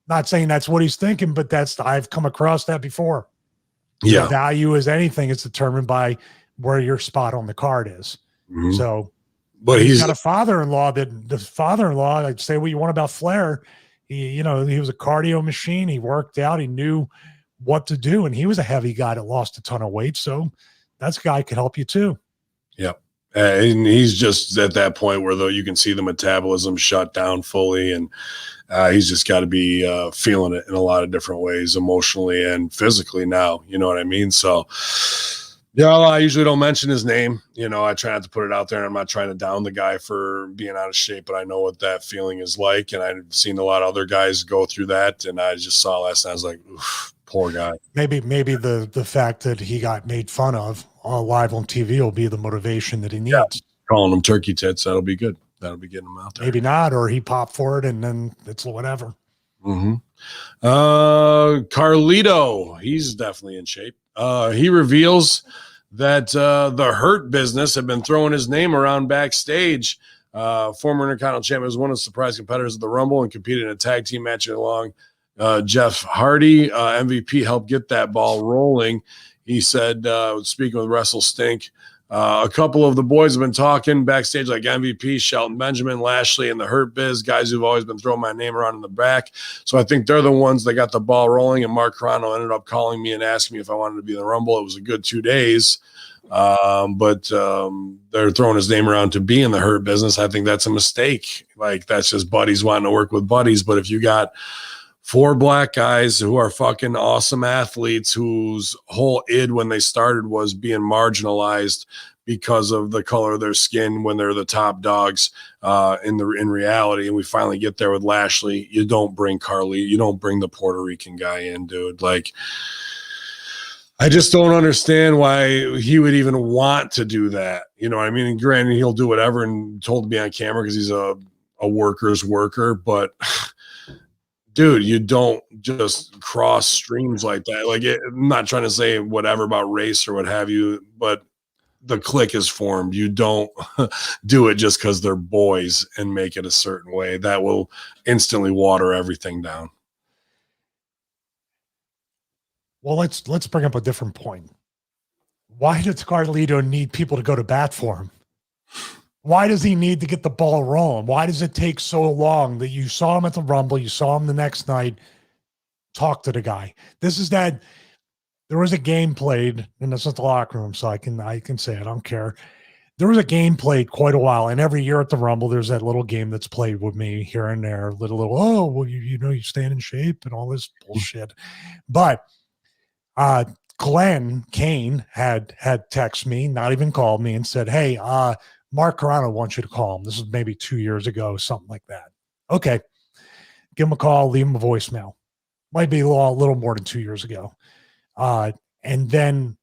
S2: Not saying that's what he's thinking, but I've come across that before.
S1: Yeah.
S2: The value is anything. It's determined by where your spot on the card is. Mm-hmm. So, but he's got a father-in-law I'd say what you want about Flair. He was a cardio machine. He worked out. He knew what to do. And he was a heavy guy that lost a ton of weight. So that's a guy who could help you too.
S1: Yep. And he's just at that point where, though, you can see the metabolism shut down fully, and he's just got to be feeling it in a lot of different ways, emotionally and physically now. You know what I mean? So, yeah, I usually don't mention his name. You know, I try not to put it out there, and I'm not trying to down the guy for being out of shape, but I know what that feeling is like, and I've seen a lot of other guys go through that, and I just saw last night, I was like, oof, poor guy.
S2: Maybe the fact that he got made fun of live on TV will be the motivation that he needs.
S1: Yeah, calling him turkey tits, that'll be good. That'll be getting him out there.
S2: Maybe not, or he popped for it, and then it's whatever.
S1: Mm-hmm. Carlito, he's definitely in shape. He reveals that the Hurt Business had been throwing his name around backstage. Former Intercontinental Champion was one of the surprise competitors of the Rumble and competed in a tag team match along Jeff Hardy. MVP helped get that ball rolling. He said, speaking with Wrestle Stink, a couple of the boys have been talking backstage, like MVP, Shelton Benjamin, Lashley, and the Hurt Biz, guys who've always been throwing my name around in the back. So I think they're the ones that got the ball rolling, and Mark Carano ended up calling me and asking me if I wanted to be in the Rumble. It was a good 2 days, but they're throwing his name around to be in the Hurt Business. I think that's a mistake. Like, that's just buddies wanting to work with buddies. But if you got 4 black guys who are fucking awesome athletes whose whole id when they started was being marginalized because of the color of their skin when they're the top dogs in reality, and we finally get there with Lashley, you don't bring Carly, you don't bring the Puerto Rican guy in, dude. Like, I just don't understand why he would even want to do that. You know what I mean? And granted, he'll do whatever and told to be on camera because he's a worker's worker, but dude, you don't just cross streams like that. Like, I'm not trying to say whatever about race or what have you, but the clique is formed. You don't do it just because they're boys and make it a certain way. That will instantly water everything down.
S2: Well, let's bring up a different point. Why does Carlito need people to go to bat for him? Why does he need to get the ball rolling? Why does it take so long that you saw him at the Rumble, you saw him the next night, talk to the guy? This is that there was a game played, and this is the locker room, so I can say it, I don't care. There was a game played quite a while, and every year at the Rumble, there's that little game that's played with me here and there, little, oh, well, you know, you staying in shape and all this bullshit. But Glenn Kane had texted me, not even called me, and said, hey, Mark Carano wants you to call him. This is maybe 2 years ago, something like that. Okay. Give him a call, leave him a voicemail. Might be a little more than 2 years ago. And then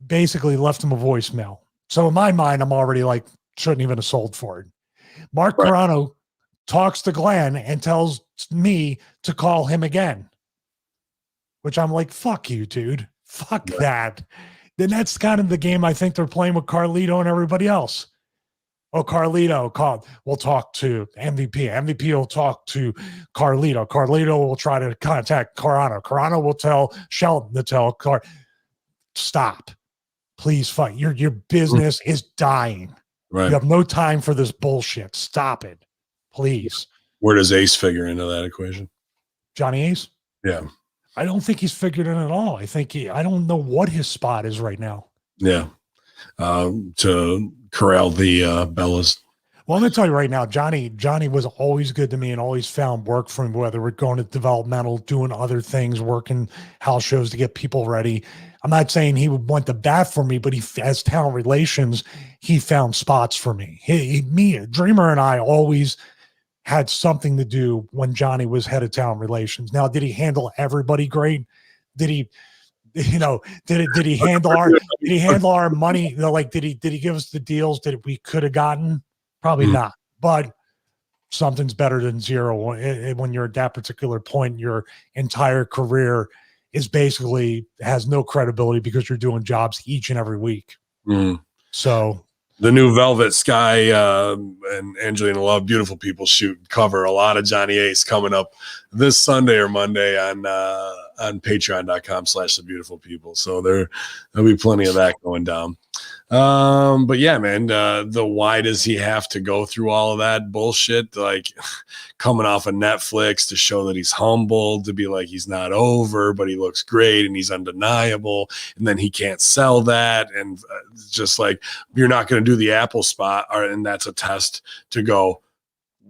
S2: basically left him a voicemail. So in my mind, I'm already like, shouldn't even have sold for it. Mark Carano talks to Glenn and tells me to call him again, which I'm like, fuck you, dude. Fuck that. Then that's kind of the game I think they're playing with Carlito and everybody else. Oh, Carlito, we'll talk to MVP. MVP will talk to Carlito. Carlito will try to contact Carano. Carano will tell Shelton to tell stop. Please fight. Your business is dying.
S1: Right.
S2: You have no time for this bullshit. Stop it. Please.
S1: Where does Ace figure into that equation?
S2: Johnny Ace?
S1: Yeah.
S2: I don't think he's figured it at all. I don't know what his spot is right now.
S1: Yeah. To corral the Bellas.
S2: Well, I'm going to tell you right now, Johnny was always good to me and always found work for him, whether we're going to developmental, doing other things, working house shows to get people ready. I'm not saying he would want the bat for me, but he, as talent relations, he found spots for me. Dreamer and I always had something to do when Johnny was head of talent relations. Now, did he handle everybody great? Did he handle our money? Like, did he give us the deals that we could have gotten? Probably not, but something's better than zero when you're at that particular point. Your entire career is basically has no credibility because you're doing jobs each and every week. So
S1: the new Velvet Sky and Angelina Love, Beautiful People shoot cover a lot of Johnny Ace coming up this Sunday or Monday on patreon.com/thebeautifulpeople. So there'll be plenty of that going down. But yeah, man, why does he have to go through all of that bullshit? Like coming off of Netflix to show that he's humble, to be like, he's not over, but he looks great and he's undeniable. And then he can't sell that. And just like, you're not going to do the Apple spot. And that's a test to go,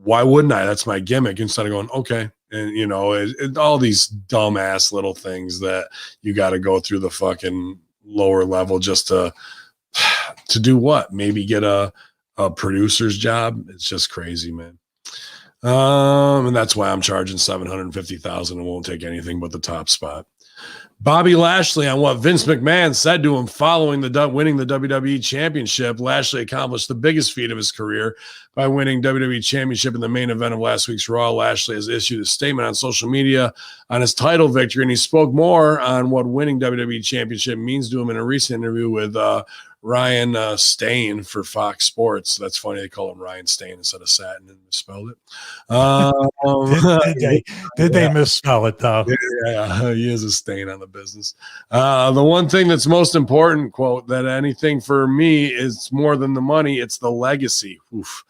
S1: why wouldn't I? That's my gimmick. Instead of going, okay. And, you know, all these dumbass little things that you got to go through the fucking lower level just to do what? Maybe get a producer's job. It's just crazy, man. And that's why I'm charging $750,000 and won't take anything but the top spot. Bobby Lashley on what Vince McMahon said to him following winning the WWE Championship. Lashley accomplished the biggest feat of his career by winning WWE Championship in the main event of last week's Raw. Lashley has issued a statement on social media on his title victory, and he spoke more on what winning WWE Championship means to him in a recent interview with Ryan Stain for Fox Sports. That's funny. They call him Ryan Stain instead of Satin and misspelled it.
S2: Did they misspell it, though?
S1: Yeah, he is a stain on the business. The one thing that's most important, quote, that anything for me is more than the money, it's the legacy. Oof.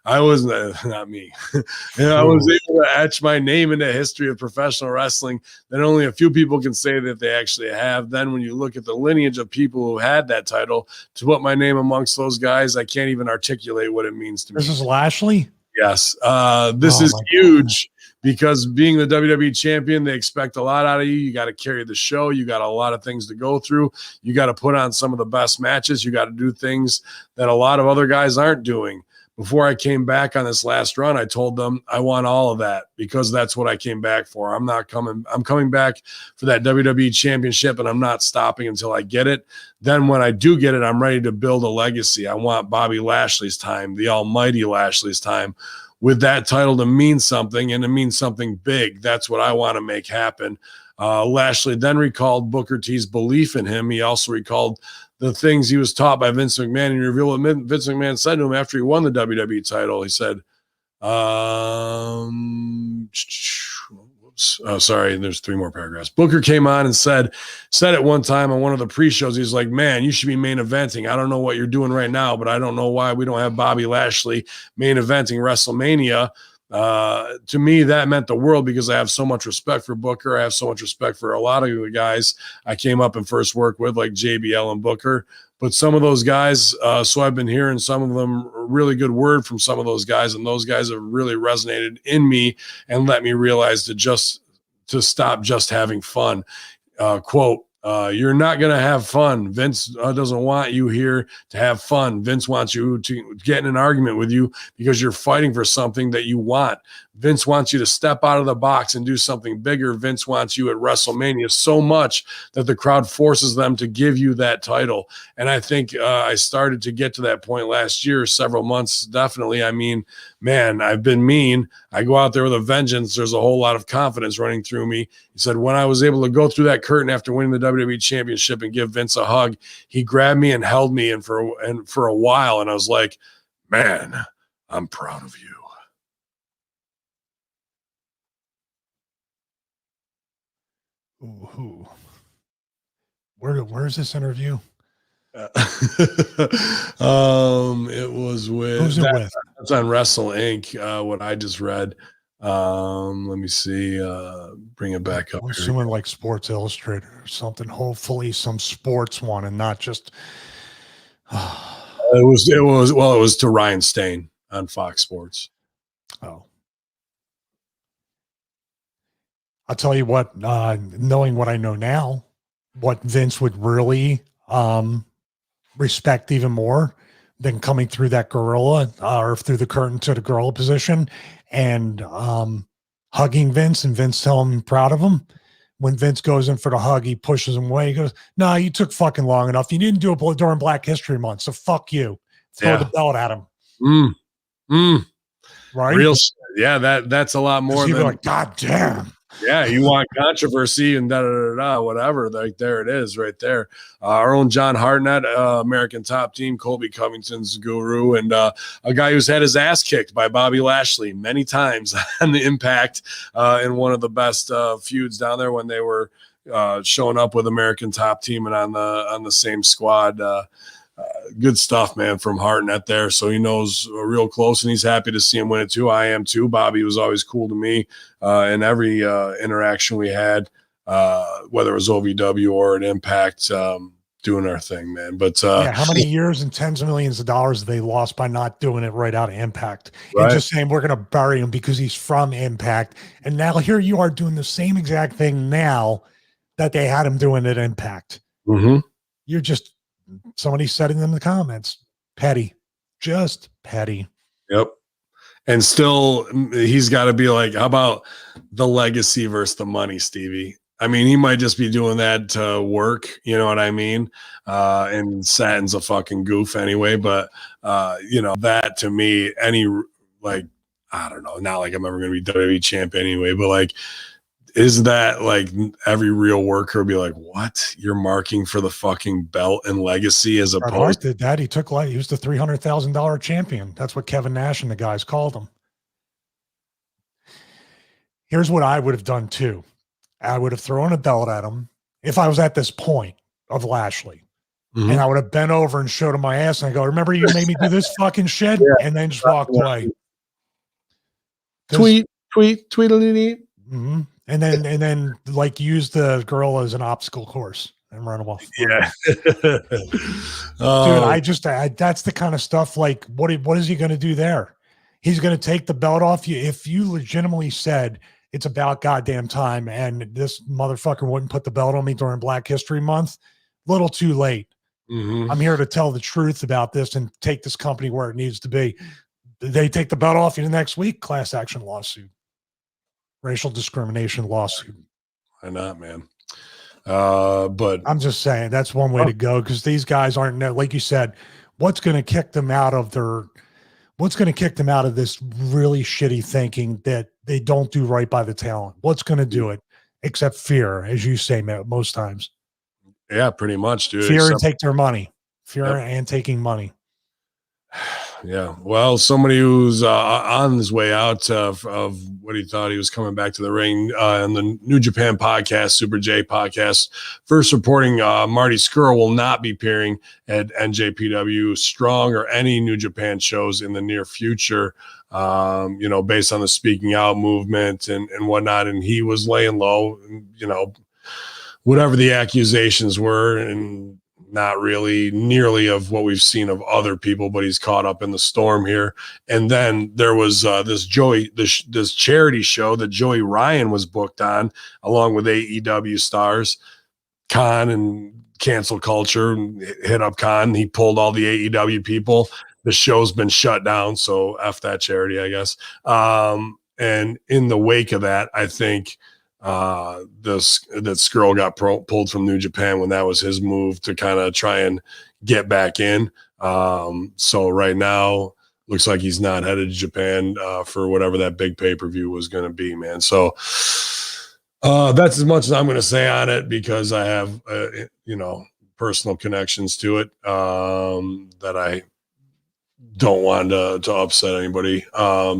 S1: I was not me. I was able to etch my name into history of professional wrestling that only a few people can say that they actually have. Then when you look at the lineage of people who had that title, to put my name amongst those guys, I can't even articulate what it means to me.
S2: This is Lashley?
S1: Yes. This is huge because being the WWE champion, they expect a lot out of you. You got to carry the show. You got a lot of things to go through. You got to put on some of the best matches. You got to do things that a lot of other guys aren't doing. Before I came back on this last run, I told them I want all of that because that's what I came back for. I'm coming back for that WWE championship, and I'm not stopping until I get it. Then when I do get it, I'm ready to build a legacy. I want Bobby Lashley's time, the almighty Lashley's time, with that title to mean something and to mean something big. That's what I want to make happen. Lashley then recalled Booker T's belief in him. He also recalled the things he was taught by Vince McMahon, and revealed what Vince McMahon said to him after he won the WWE title. He said, sorry, there's 3 more paragraphs. Booker came on and said at one time on one of the pre-shows, he's like, man, you should be main eventing. I don't know what you're doing right now, but I don't know why we don't have Bobby Lashley main eventing WrestleMania. To me, that meant the world because I have so much respect for Booker. I have so much respect for a lot of the guys I came up and first worked with, like JBL and Booker. But some of those guys, so I've been hearing some of them really good word from some of those guys, and those guys have really resonated in me and let me realize to stop just having fun. Quote, you're not going to have fun. Vince doesn't want you here to have fun. Vince wants you to get in an argument with you because you're fighting for something that you want. Vince wants you to step out of the box and do something bigger. Vince wants you at WrestleMania so much that the crowd forces them to give you that title. And I think I started to get to that point last year, several months, definitely. I mean, man, I've been mean. I go out there with a vengeance. There's a whole lot of confidence running through me. He said, when I was able to go through that curtain after winning the WWE Championship and give Vince a hug, he grabbed me and held me and for a while. And I was like, man, I'm proud of you.
S2: Ooh. Where's this interview?
S1: It was with,
S2: who's it with?
S1: That's on Wrestle Inc. What I just read. Let me see. Bring it back up.
S2: I'm assuming like Sports Illustrated or something. Hopefully some sports one and not just.
S1: It was to Ryan Stain on Fox Sports.
S2: Oh. I'll tell you what, knowing what I know now, what Vince would really respect even more than coming through that gorilla or through the curtain to the gorilla position and hugging Vince and Vince telling him proud of him. When Vince goes in for the hug, he pushes him away. He goes, "No, you took fucking long enough. You didn't do it during Black History Month, so fuck you." Throw the belt at him. Right?
S1: Real shit. Yeah, that's a lot more than
S2: like, God damn.
S1: Yeah, you want controversy and whatever. Like there it is, right there. Our own John Hartnett, American Top Team, Colby Covington's guru, and a guy who's had his ass kicked by Bobby Lashley many times on the Impact in one of the best feuds down there when they were showing up with American Top Team and on the same squad. good stuff, man, from Hartnett there. So he knows real close, and he's happy to see him win it too. I am too. Bobby was always cool to me in every interaction we had, whether it was OVW or at Impact, doing our thing, man. But
S2: how many years and tens of millions of dollars they lost by not doing it right out of Impact,
S1: right?
S2: And just saying we're going to bury him because he's from Impact. And now here you are doing the same exact thing now that they had him doing at Impact.
S1: Mm-hmm.
S2: You're just, somebody said it in the comments, petty, just petty.
S1: Yep. And still, he's got to be like, how about the legacy versus the money, Stevie? I mean, he might just be doing that to work, you know what I mean? And Satin's a fucking goof anyway, but, that to me, I don't know, not like I'm ever going to be WWE champ anyway, but like, is that like every real worker would be like, what? You're marking for the fucking belt and legacy as opposed
S2: Hart did that. He was the $300,000 champion. That's what Kevin Nash and the guys called him. Here's what I would have done too. I would have thrown a belt at him if I was at this point of Lashley. Mm-hmm. And I would have bent over and showed him my ass and I go, remember you made me do this fucking shit? Yeah. And then just walked away.
S1: Tweet.
S2: Mm-hmm. And then like use the girl as an obstacle course and run away.
S1: Yeah.
S2: Dude, that's the kind of stuff like, what is he going to do there? He's going to take the belt off you. If you legitimately said, it's about goddamn time, and this motherfucker wouldn't put the belt on me during Black History Month, little too late.
S1: Mm-hmm.
S2: I'm here to tell the truth about this and take this company where it needs to be. They take the belt off you the next week, class action lawsuit, racial discrimination lawsuit.
S1: Why not, man? But
S2: I'm just saying that's one way to go, because these guys aren't, like you said, what's going to kick them out of this really shitty thinking that they don't do right by the talent? What's going to do it except fear, as you say, most times?
S1: Yeah, pretty much, dude.
S2: Fear and take their money. Fear and taking money.
S1: Yeah. Well, somebody who's on his way out of what he thought he was coming back to the ring in the New Japan podcast, Super J podcast, first reporting Marty Scurll will not be appearing at NJPW Strong or any New Japan shows in the near future, based on the speaking out movement and whatnot. And he was laying low, whatever the accusations were, and not really nearly of what we've seen of other people, but he's caught up in the storm here. And then there was this charity show that Joey Ryan was booked on, along with AEW stars. Khan and Cancel Culture hit up Khan. He pulled all the AEW people. The show's been shut down, so F that charity, I guess. And in the wake of that, I think that Scurll got pulled from New Japan when that was his move to kind of try and get back in. So right now looks like he's not headed to Japan for whatever that big pay-per-view was going to be, man. So that's as much as I'm going to say on it, because I have personal connections to it that I don't want to upset anybody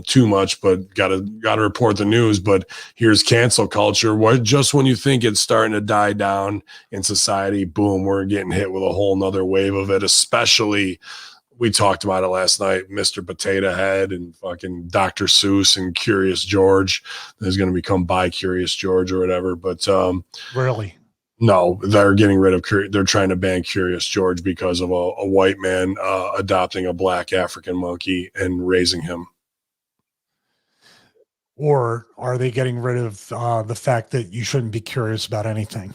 S1: too much, but gotta report the news. But here's cancel culture. Just when you think it's starting to die down in society, boom, we're getting hit with a whole nother wave of it. Especially, we talked about it last night, Mr. Potato Head and fucking Dr. Seuss and Curious George is going to become By Curious George or whatever. But
S2: really,
S1: no, they're getting rid of. They're trying to ban Curious George because of a white man adopting a black African monkey and raising him.
S2: Or are they getting rid of the fact that you shouldn't be curious about anything?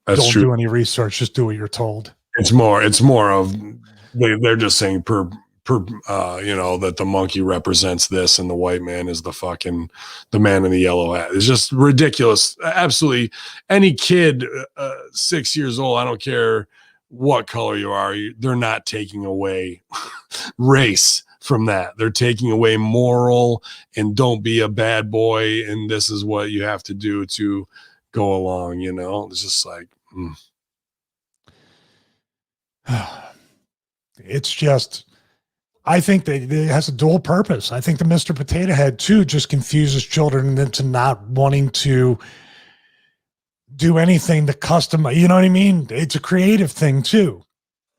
S2: Don't do any research. Just do what you're told.
S1: It's more of they're just saying that the monkey represents this and the white man is the man in the yellow hat. It's just ridiculous. Absolutely. Any kid 6 years old, I don't care what color you are, they're not taking away race from that. They're taking away moral and don't be a bad boy. And this is what you have to do to go along. It's just like,
S2: It's just, I think that it has a dual purpose. I think the Mr. Potato Head too just confuses children into not wanting to do anything to custom. You know what I mean? It's a creative thing too.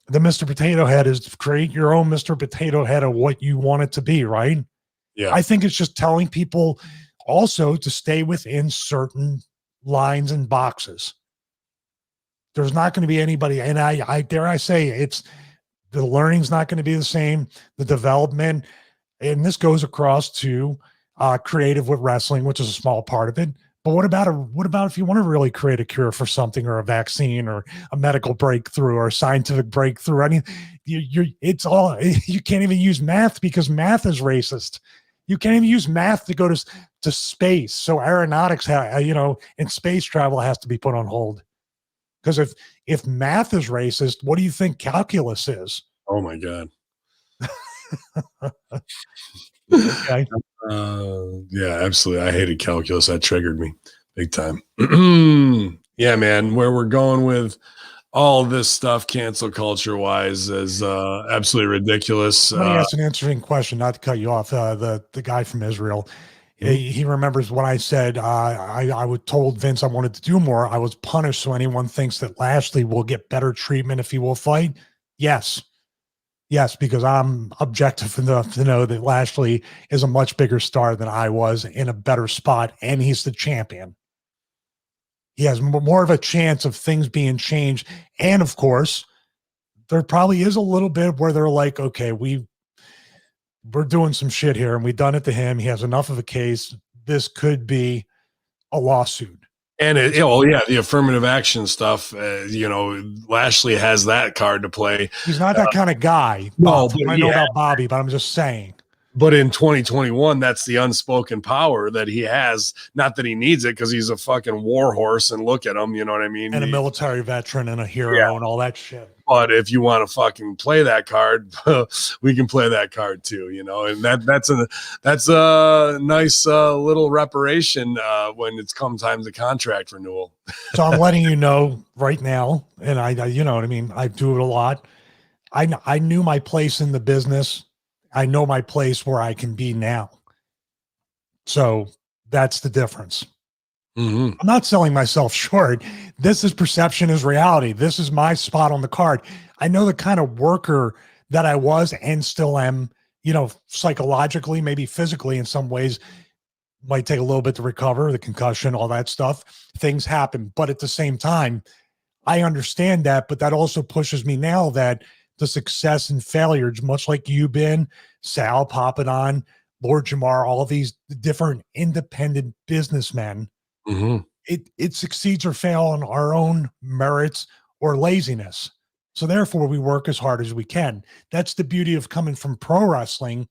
S2: The Mr. Potato Head is to create your own Mr. Potato Head of what you want it to be, right?
S1: Yeah.
S2: I think it's just telling people also to stay within certain lines and boxes. There's not going to be anybody, and I dare I say it's the learning's not going to be the same, the development, and this goes across to creative with wrestling, which is a small part of it. But what about if you want to really create a cure for something, or a vaccine, or a medical breakthrough, or a scientific breakthrough? I mean, it's all, you can't even use math because math is racist. You can't even use math to go to space. So aeronautics, and space travel has to be put on hold. Because if math is racist, what do you think calculus is?
S1: Oh my God.
S2: Okay.
S1: Yeah, absolutely. I hated calculus. That triggered me big time. Yeah, man. Where we're going with all this stuff, cancel culture wise, is absolutely ridiculous.
S2: Somebody asked an interesting question, not to cut you off. The guy from Israel, he remembers when I said I was told Vince I wanted to do more. I was punished. So anyone thinks that Lashley will get better treatment if he will fight? Yes, because I'm objective enough to know that Lashley is a much bigger star than I was, in a better spot, and he's the champion. He has more of a chance of things being changed, and of course, there probably is a little bit where they're like, okay, we're doing some shit here, and we've done it to him. He has enough of a case. This could be a lawsuit.
S1: And the affirmative action stuff. Lashley has that card to play.
S2: He's not that kind of guy.
S1: No,
S2: I know about Bobby, but I'm just saying.
S1: But in 2021, that's the unspoken power that he has. Not that he needs it, because he's a fucking war horse, and look at him, you know what I mean?
S2: And a military veteran and a hero and all that shit.
S1: But if you want to fucking play that card, we can play that card too, and that's a nice little reparation when it's come time to contract renewal.
S2: So I'm letting you know right now, and I you know what I mean, I do it a lot. I knew my place in the business. I know my place where I can be now. So that's the difference. I'm not selling myself short. This is perception is reality. This is my spot on the card. I know the kind of worker that I was and still am, psychologically, maybe physically in some ways. Might take a little bit to recover, the concussion, all that stuff. Things happen. But at the same time, I understand that. But that also pushes me now that the success and failures, much like you've been, Sal, Papadon, Lord Jamar, all of these different independent businessmen, it succeeds or fail on our own merits or laziness. So therefore, we work as hard as we can. That's the beauty of coming from pro wrestling,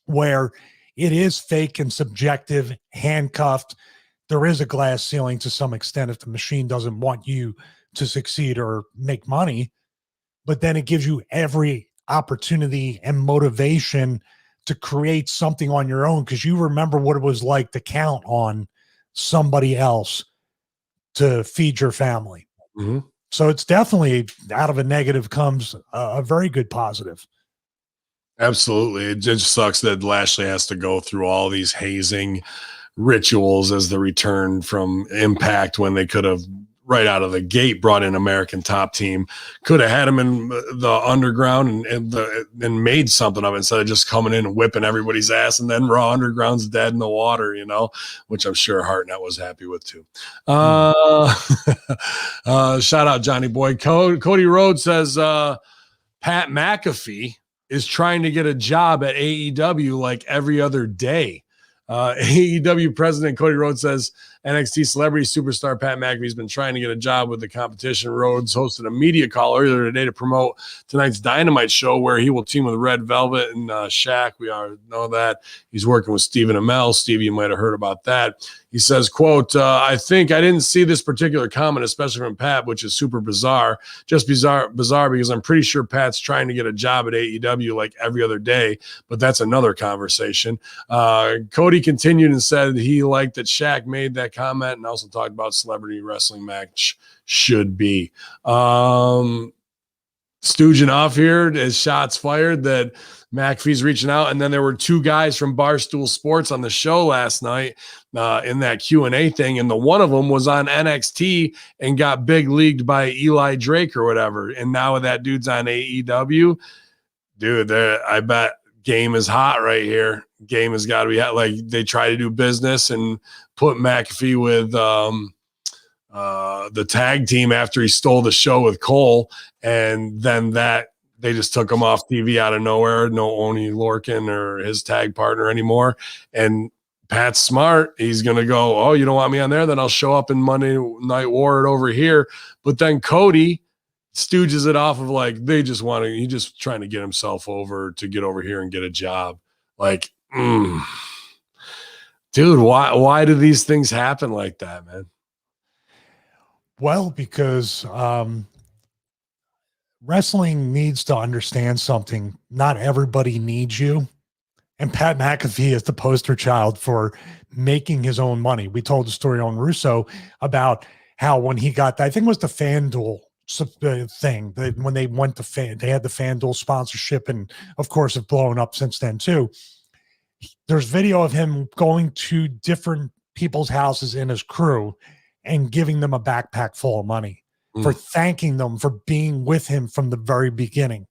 S2: where it is fake and subjective, handcuffed. There is a glass ceiling to some extent if the machine doesn't want you to succeed or make money. But then it gives you every opportunity and motivation to create something on your own, because you remember what it was like to count on somebody else to feed your family. So it's definitely, out of a negative comes a very good positive.
S1: Absolutely. It just sucks that Lashley has to go through all these hazing rituals as the return from Impact, when they could have right out of the gate brought in American Top Team, could have had him in the underground and made something of it, instead of just coming in and whipping everybody's ass, and then Raw Underground's dead in the water, which I'm sure Hartnett was happy with too. Shout out Johnny Boy. Cody Rhodes says Pat McAfee is trying to get a job at AEW like every other day. AEW president Cody Rhodes says NXT celebrity superstar Pat McAfee has been trying to get a job with the competition. Rhodes hosted a media call earlier today to promote tonight's Dynamite show, where he will team with Red Velvet and SHAQ. We already know that. He's working with Stephen Amell. Stevie, you might have heard about that. He says, quote, I think I didn't see this particular comment, especially from Pat, which is super bizarre. Just bizarre because I'm pretty sure Pat's trying to get a job at AEW like every other day, but that's another conversation. Cody continued and said he liked that SHAQ made that comment, and also talked about celebrity wrestling match should be. stooging off here as shots fired that McAfee's reaching out. And then there were 2 guys from Barstool Sports on the show last night in that Q&A thing. And the one of them was on NXT and got big leagued by Eli Drake or whatever. And now that dude's on AEW, dude, I bet game is hot right here. Game has got to be hot. Like, they try to do business and put McAfee with the tag team after he stole the show with Cole. And then they just took him off TV out of nowhere. No Oni Lorcan or his tag partner anymore. And Pat's smart. He's going to go, oh, you don't want me on there? Then I'll show up in Monday Night War over here. But then Cody stooges it off of like, he's just trying to get himself over to get over here and get a job. Like, dude, why do these things happen like that, man?
S2: Well, because wrestling needs to understand something. Not everybody needs you. And Pat McAfee is the poster child for making his own money. We told the story on Russo about how when he got, I think it was the FanDuel thing, that when they went to they had the FanDuel sponsorship, and of course have blown up since then too. There's video of him going to different people's houses in his crew and giving them a backpack full of money for thanking them for being with him from the very beginning.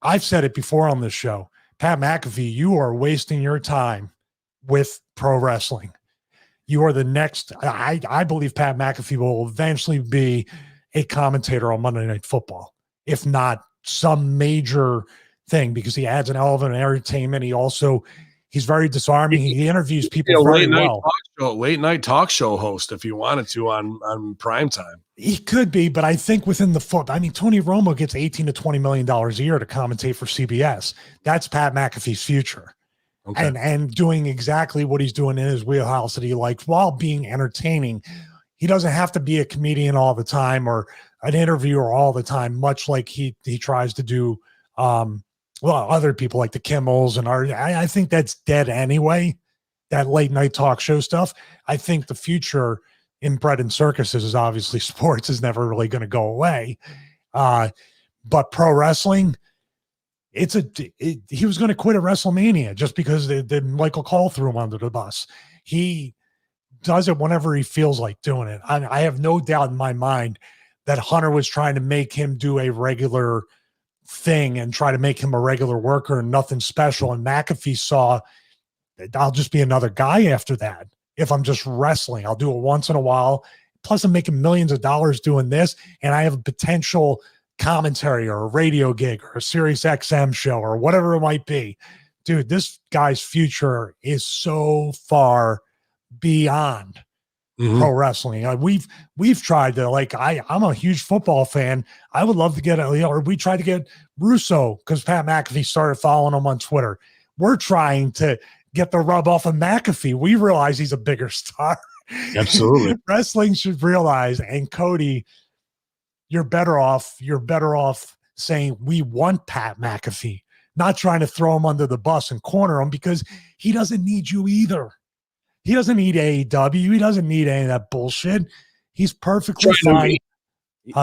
S2: I've said it before on this show. Pat McAfee, you are wasting your time with pro wrestling. You are the next. I believe Pat McAfee will eventually be a commentator on Monday Night Football, if not some major thing, because he adds an element of entertainment. He's very disarming. He interviews people very well.
S1: Late night talk show host, if you wanted to, on prime time.
S2: He could be, but I think within the foot. I mean, Tony Romo gets $18 to $20 million a year to commentate for CBS. That's Pat McAfee's future. Okay. And doing exactly what he's doing in his wheelhouse that he likes while being entertaining. He doesn't have to be a comedian all the time or an interviewer all the time, much like he tries to do other people like the Kimmels and I think that's dead anyway, that late night talk show stuff. I think the future in bread and circuses is obviously sports is never really going to go away. But pro wrestling, he was going to quit at WrestleMania just because Michael Cole threw him under the bus. He does it whenever he feels like doing it. I have no doubt in my mind that Hunter was trying to make him do a regular thing and try to make him a regular worker and nothing special. And McAfee saw, I'll just be another guy after that. If I'm just wrestling, I'll do it once in a while. Plus I'm making millions of dollars doing this. And I have a potential commentary or a radio gig or a Sirius XM show or whatever it might be. Dude, this guy's future is so far beyond pro wrestling. We've tried to, like, I'm a huge football fan. I would love to get or we tried to get Russo because Pat McAfee started following him on Twitter. We're trying to get the rub off of McAfee. We realize he's a bigger star.
S1: Absolutely.
S2: Wrestling should realize, and Cody, you're better off saying we want Pat McAfee, not trying to throw him under the bus and corner him, because he doesn't need you either. He doesn't need AEW. He doesn't need any of that bullshit. He's perfectly fine.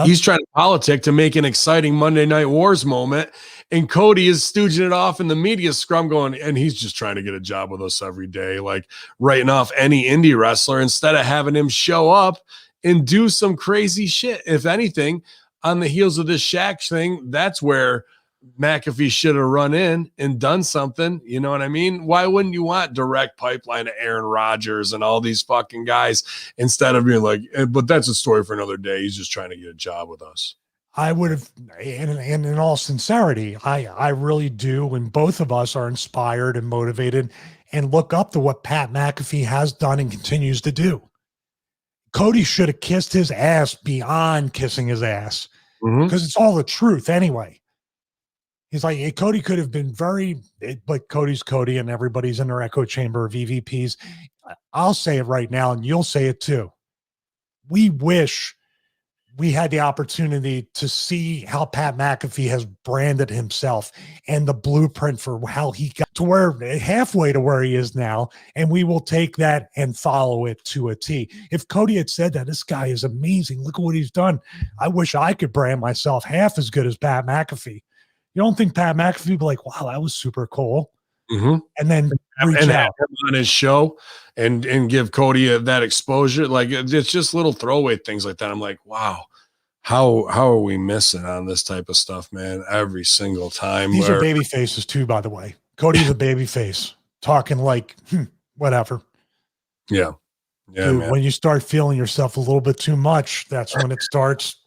S1: He's trying to politic to make an exciting Monday Night Wars moment, and Cody is stooging it off in the media scrum going, and he's just trying to get a job with us every day, like writing off any indie wrestler instead of having him show up and do some crazy shit. If anything, on the heels of this SHAQ thing, that's where McAfee should have run in and done something. You know what I mean? Why wouldn't you want direct pipeline to Aaron Rodgers and all these fucking guys instead of being like, but that's a story for another day. He's just trying to get a job with us.
S2: I would have, and in all sincerity, I really do. And both of us are inspired and motivated and look up to what Pat McAfee has done and continues to do. Cody should have kissed his ass beyond kissing his ass, because it's all the truth anyway. He's like, Cody could have been but Cody's Cody and everybody's in their echo chamber of we had the opportunity to see how Pat McAfee has branded himself and the blueprint for how he got to where halfway to where he is now. And we will take that and follow it to a T. If Cody had said that, this guy is amazing, look at what he's done, I wish I could brand myself half as good as Pat McAfee. You don't think Pat McAfee would be like, wow, that was super cool?
S1: Mm-hmm.
S2: And then reach
S1: and
S2: out
S1: have him on his show and give Cody that exposure. Like it's just little throwaway things like that. I'm like, wow, how are we missing on this type of stuff, man? Every single time.
S2: These are baby faces too, by the way. Cody's a baby face talking like whatever.
S1: Yeah.
S2: Dude,
S1: Man.
S2: when you start feeling yourself a little bit too much, that's when it starts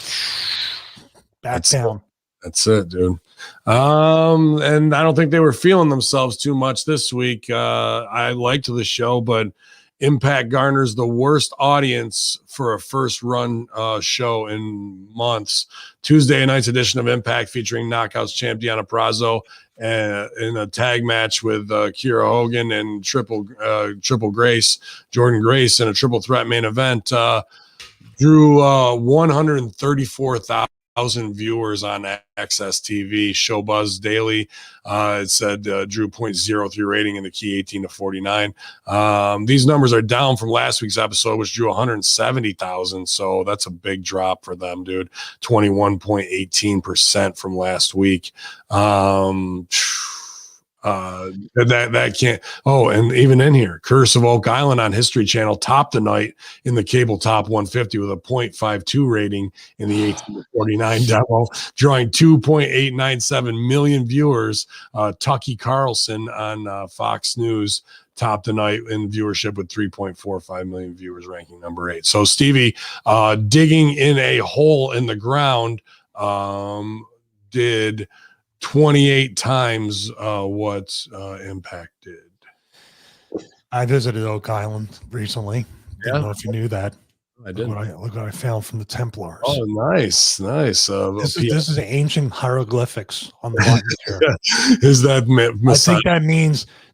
S2: back down.
S1: That's it, dude. And I don't think they were feeling themselves too much this week. I liked the show, but Impact garners the worst audience for a first run show in months. Tuesday night's edition of Impact featuring Knockouts champ Deonna Purrazzo in a tag match with Kiera Hogan and Triple Grace, Jordan Grace, in a triple threat main event. Drew 134,000 viewers on Access TV. Showbuzz Daily it said drew 0.03 rating in the key 18 to 49. These numbers are down from last week's episode, which drew 170,000. So that's a big drop for them, dude. 21.18% from last week. That can't. Oh, and even in here, Curse of Oak Island on History Channel topped the night in the cable top 150 with a 0.52 rating in the 18 to 49 demo, drawing 2.897 million viewers. Tucky Carlson on Fox News topped the night in viewership with 3.45 million viewers, ranking number 8. So Stevie, digging in a hole in the ground, did 28 times what Impact did.
S2: I visited Oak Island recently. Didn't know if you knew that.
S1: I did.
S2: Look what I found from the Templars.
S1: Oh, nice. This
S2: is ancient hieroglyphics on the button here.
S1: Is that
S2: I think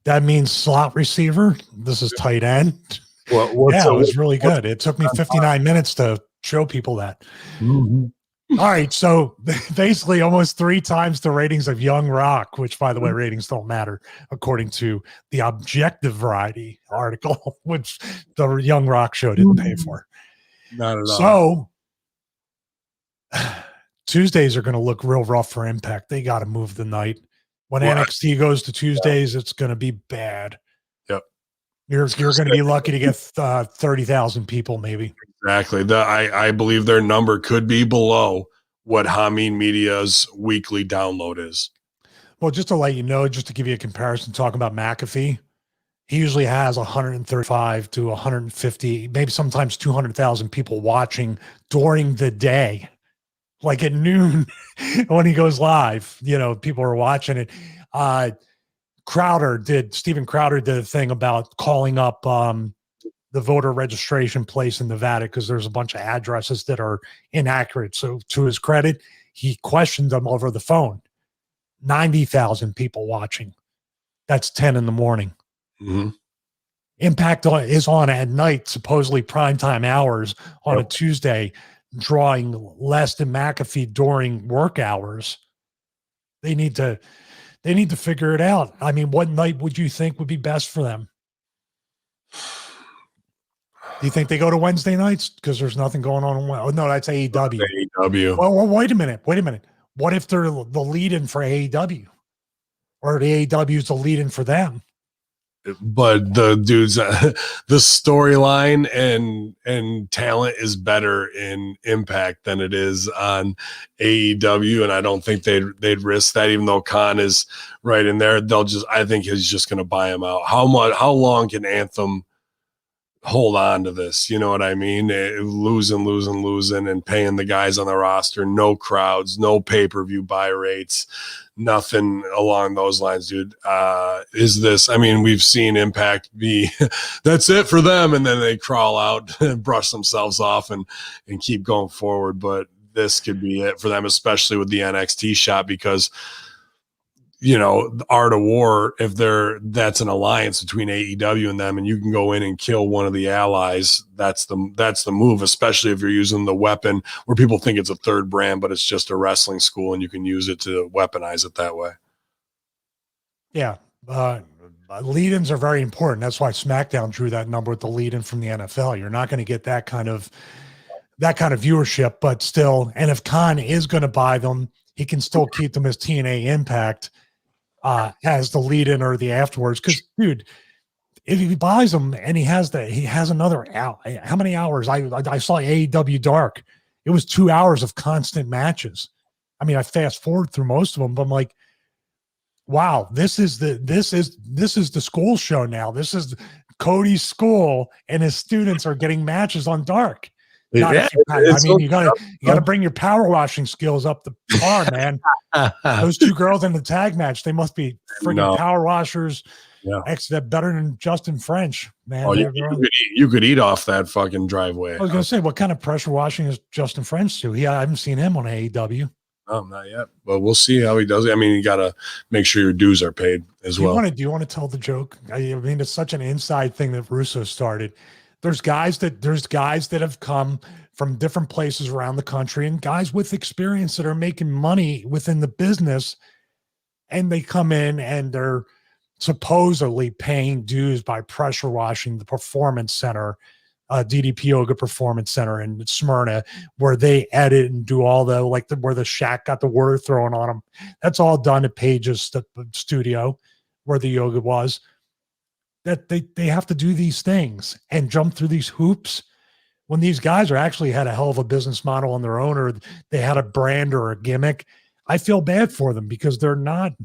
S2: that means slot receiver. This is tight end. It was really good. It took me 59 minutes to show people that.
S1: Mm-hmm.
S2: All right, so basically almost 3 times the ratings of Young Rock, which, by the way, ratings don't matter according to the Objective Variety article, which the Young Rock show didn't pay for.
S1: Not at all.
S2: So Tuesdays are going to look real rough for Impact. They got to move the night. When NXT goes to Tuesdays, it's going to be bad.
S1: Yep.
S2: You're going to be lucky to get 30,000 people, maybe.
S1: Exactly. I believe their number could be below what Hamin Media's weekly download is.
S2: Well, just to let you know, just to give you a comparison, talking about McAfee, he usually has 135 to 150, maybe sometimes 200,000 people watching during the day. Like at noon when he goes live, people are watching it. Steven Crowder did a thing about calling up the voter registration place in Nevada because there's a bunch of addresses that are inaccurate. So to his credit, he questioned them over the phone. 90,000 people watching. That's 10 in the morning.
S1: Mm-hmm.
S2: Impact is on at night, supposedly primetime hours on a Tuesday, drawing less than McAfee during work hours. They need to figure it out. I mean, what night would you think would be best for them? Do you think they go to Wednesday nights because there's nothing going on? Oh, no, that's AEW.
S1: AEW.
S2: Well, wait a minute. What if they're the lead-in for AEW? Or the AEW is the lead-in for them?
S1: But the dudes, the storyline and talent is better in Impact than it is on AEW, and I don't think they'd risk that. Even though Khan is right in there, I think he's just going to buy him out. How long can Anthem hold on to this? You know what I mean? Losing, and paying the guys on the roster, no crowds, no pay-per-view buy rates, nothing along those lines, dude. We've seen Impact be that's it for them, and then they crawl out and brush themselves off and keep going forward. But this could be it for them, especially with the NXT shot, because you know, the Art of War, if that's an alliance between AEW and them, and you can go in and kill one of the allies, that's the move, especially if you're using the weapon where people think it's a third brand, but it's just a wrestling school and you can use it to weaponize it that way.
S2: Yeah. Lead-ins are very important. That's why SmackDown drew that number with the lead-in from the NFL. You're not going to get that kind of viewership, but still, and if Khan is going to buy them, he can still keep them as TNA Impact as the lead-in or the afterwards. Because, dude, if he buys them and he has another hour. How many hours? I saw AEW Dark. It was 2 hours of constant matches. I mean, I fast forward through most of them, but I'm like, wow, this is the school show now. This is Cody's school, and his students are getting matches on Dark. You gotta bring your power washing skills up the par, man. Those two girls in the tag match, they must be freaking power washers.
S1: Yeah,
S2: better than Justin French, man.
S1: Oh, you could eat off that fucking driveway.
S2: I was gonna say, what kind of pressure washing is Justin French do? I haven't seen him on AEW.
S1: No, not yet. But we'll see how he does it. I mean, you got to make sure your dues are paid as well.
S2: Do you want to tell the joke? I mean, it's such an inside thing that Russo started. There's guys that have come from different places around the country, and guys with experience that are making money within the business, and they come in and they're supposedly paying dues by pressure washing the Performance Center, DDP Yoga Performance Center in Smyrna, where they edit and do all where the SHAQ got the word thrown on them. That's all done at Page's studio where the yoga was. That they have to do these things and jump through these hoops when these guys are actually had a hell of a business model on their own, or they had a brand or a gimmick. I feel bad for them because it's not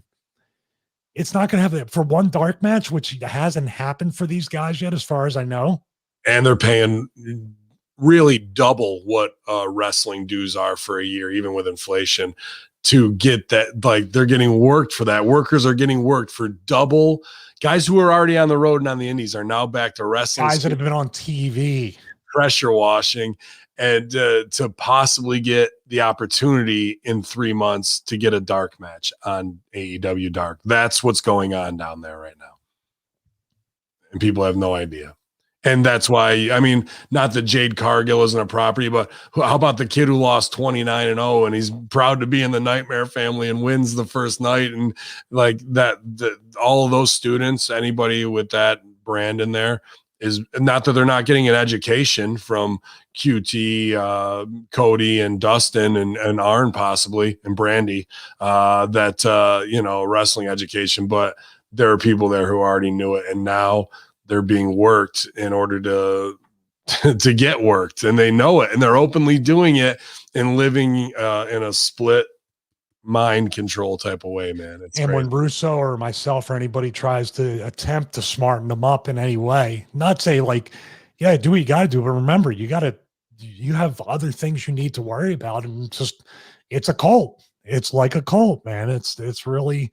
S2: going to have that for one dark match, which hasn't happened for these guys yet, as far as I know.
S1: And they're paying really double what wrestling dues are for a year, even with inflation, to get that. Like, they're getting worked for that. Workers are getting worked for double. Guys who are already on the road and on the indies are now back to wrestling.
S2: Guys that have been on TV.
S1: Pressure washing, and to possibly get the opportunity in 3 months to get a dark match on AEW Dark. That's what's going on down there right now. And people have no idea. And that's why, I mean, not that Jade Cargill isn't a property, but how about the kid who lost 29-0 and he's proud to be in the Nightmare family and wins the first night, and like that, all of those students, anybody with that brand in there, is not that they're not getting an education from QT, Cody and Dustin and Arn possibly, and Brandy, wrestling education, but there are people there who already knew it, and now they're being worked in order to get worked, and they know it, and they're openly doing it and living in a split mind control type of way, man. It's crazy. When
S2: Russo or myself or anybody tries to attempt to smarten them up in any way, not say like, yeah, do what you got to do, but remember, you have other things you need to worry about, and it's a cult. It's like a cult, man. It's really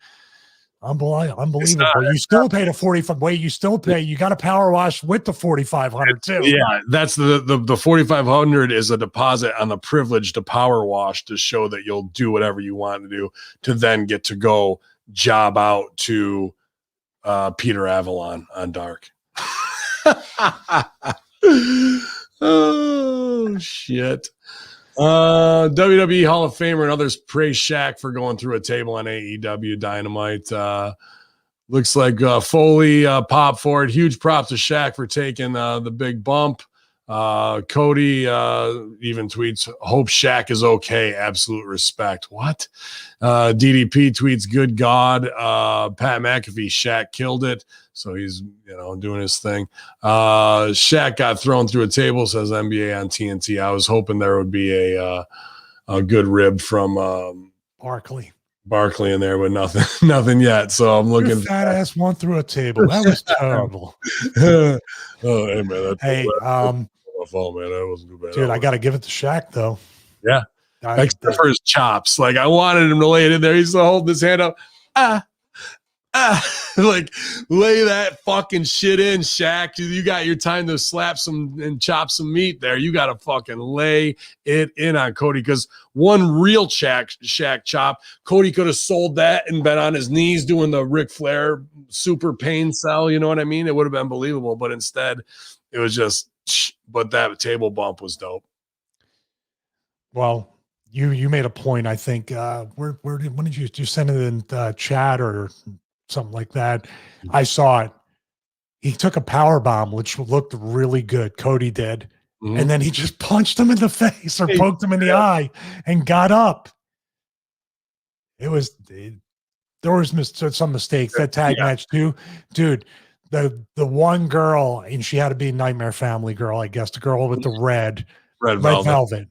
S2: unbelievable. You still pay the 45. Wait, you still pay. You got to power wash with the 4,500 too.
S1: Yeah, that's the 4,500 is a deposit on the privilege to power wash to show that you'll do whatever you want to do, to then get to go job out to Peter Avalon on Dark. Oh shit. WWE Hall of Famer and others praise SHAQ for going through a table on AEW Dynamite. Looks like Foley popped for it. Huge props to SHAQ for taking the big bump. Cody even tweets, hope SHAQ is okay. Absolute respect. What? DDP tweets, good God. Pat McAfee, SHAQ killed it. So he's, doing his thing. SHAQ got thrown through a table, says NBA on TNT. I was hoping there would be a good rib from
S2: Barkley
S1: in there, but nothing yet. So I'm looking.
S2: Your fat ass won through a table. That was terrible.
S1: Oh, hey man.
S2: My
S1: fault, man. That wasn't too bad.
S2: Dude, I got to give it to SHAQ though.
S1: Yeah. Except for his chops. Like, I wanted him to lay it in there. He's holding his hand up. Like, lay that fucking shit in, Shaq. You got your time to slap some and chop some meat there. You got to fucking lay it in on Cody, because one real Shaq chop, Cody could have sold that and been on his knees doing the Ric Flair super pain cell. You know what I mean? It would have been believable, but instead it was just, but that table bump was dope.
S2: Well, you made a point. I think when did you send it in chat or something like that? I saw it. He took a power bomb, which looked really good. Cody did, and then he just punched him in the face or poked him in the eye and got up. There was some mistakes. That tag match too, dude. The one girl, and she had to be Nightmare Family girl, I guess. The girl with the red velvet.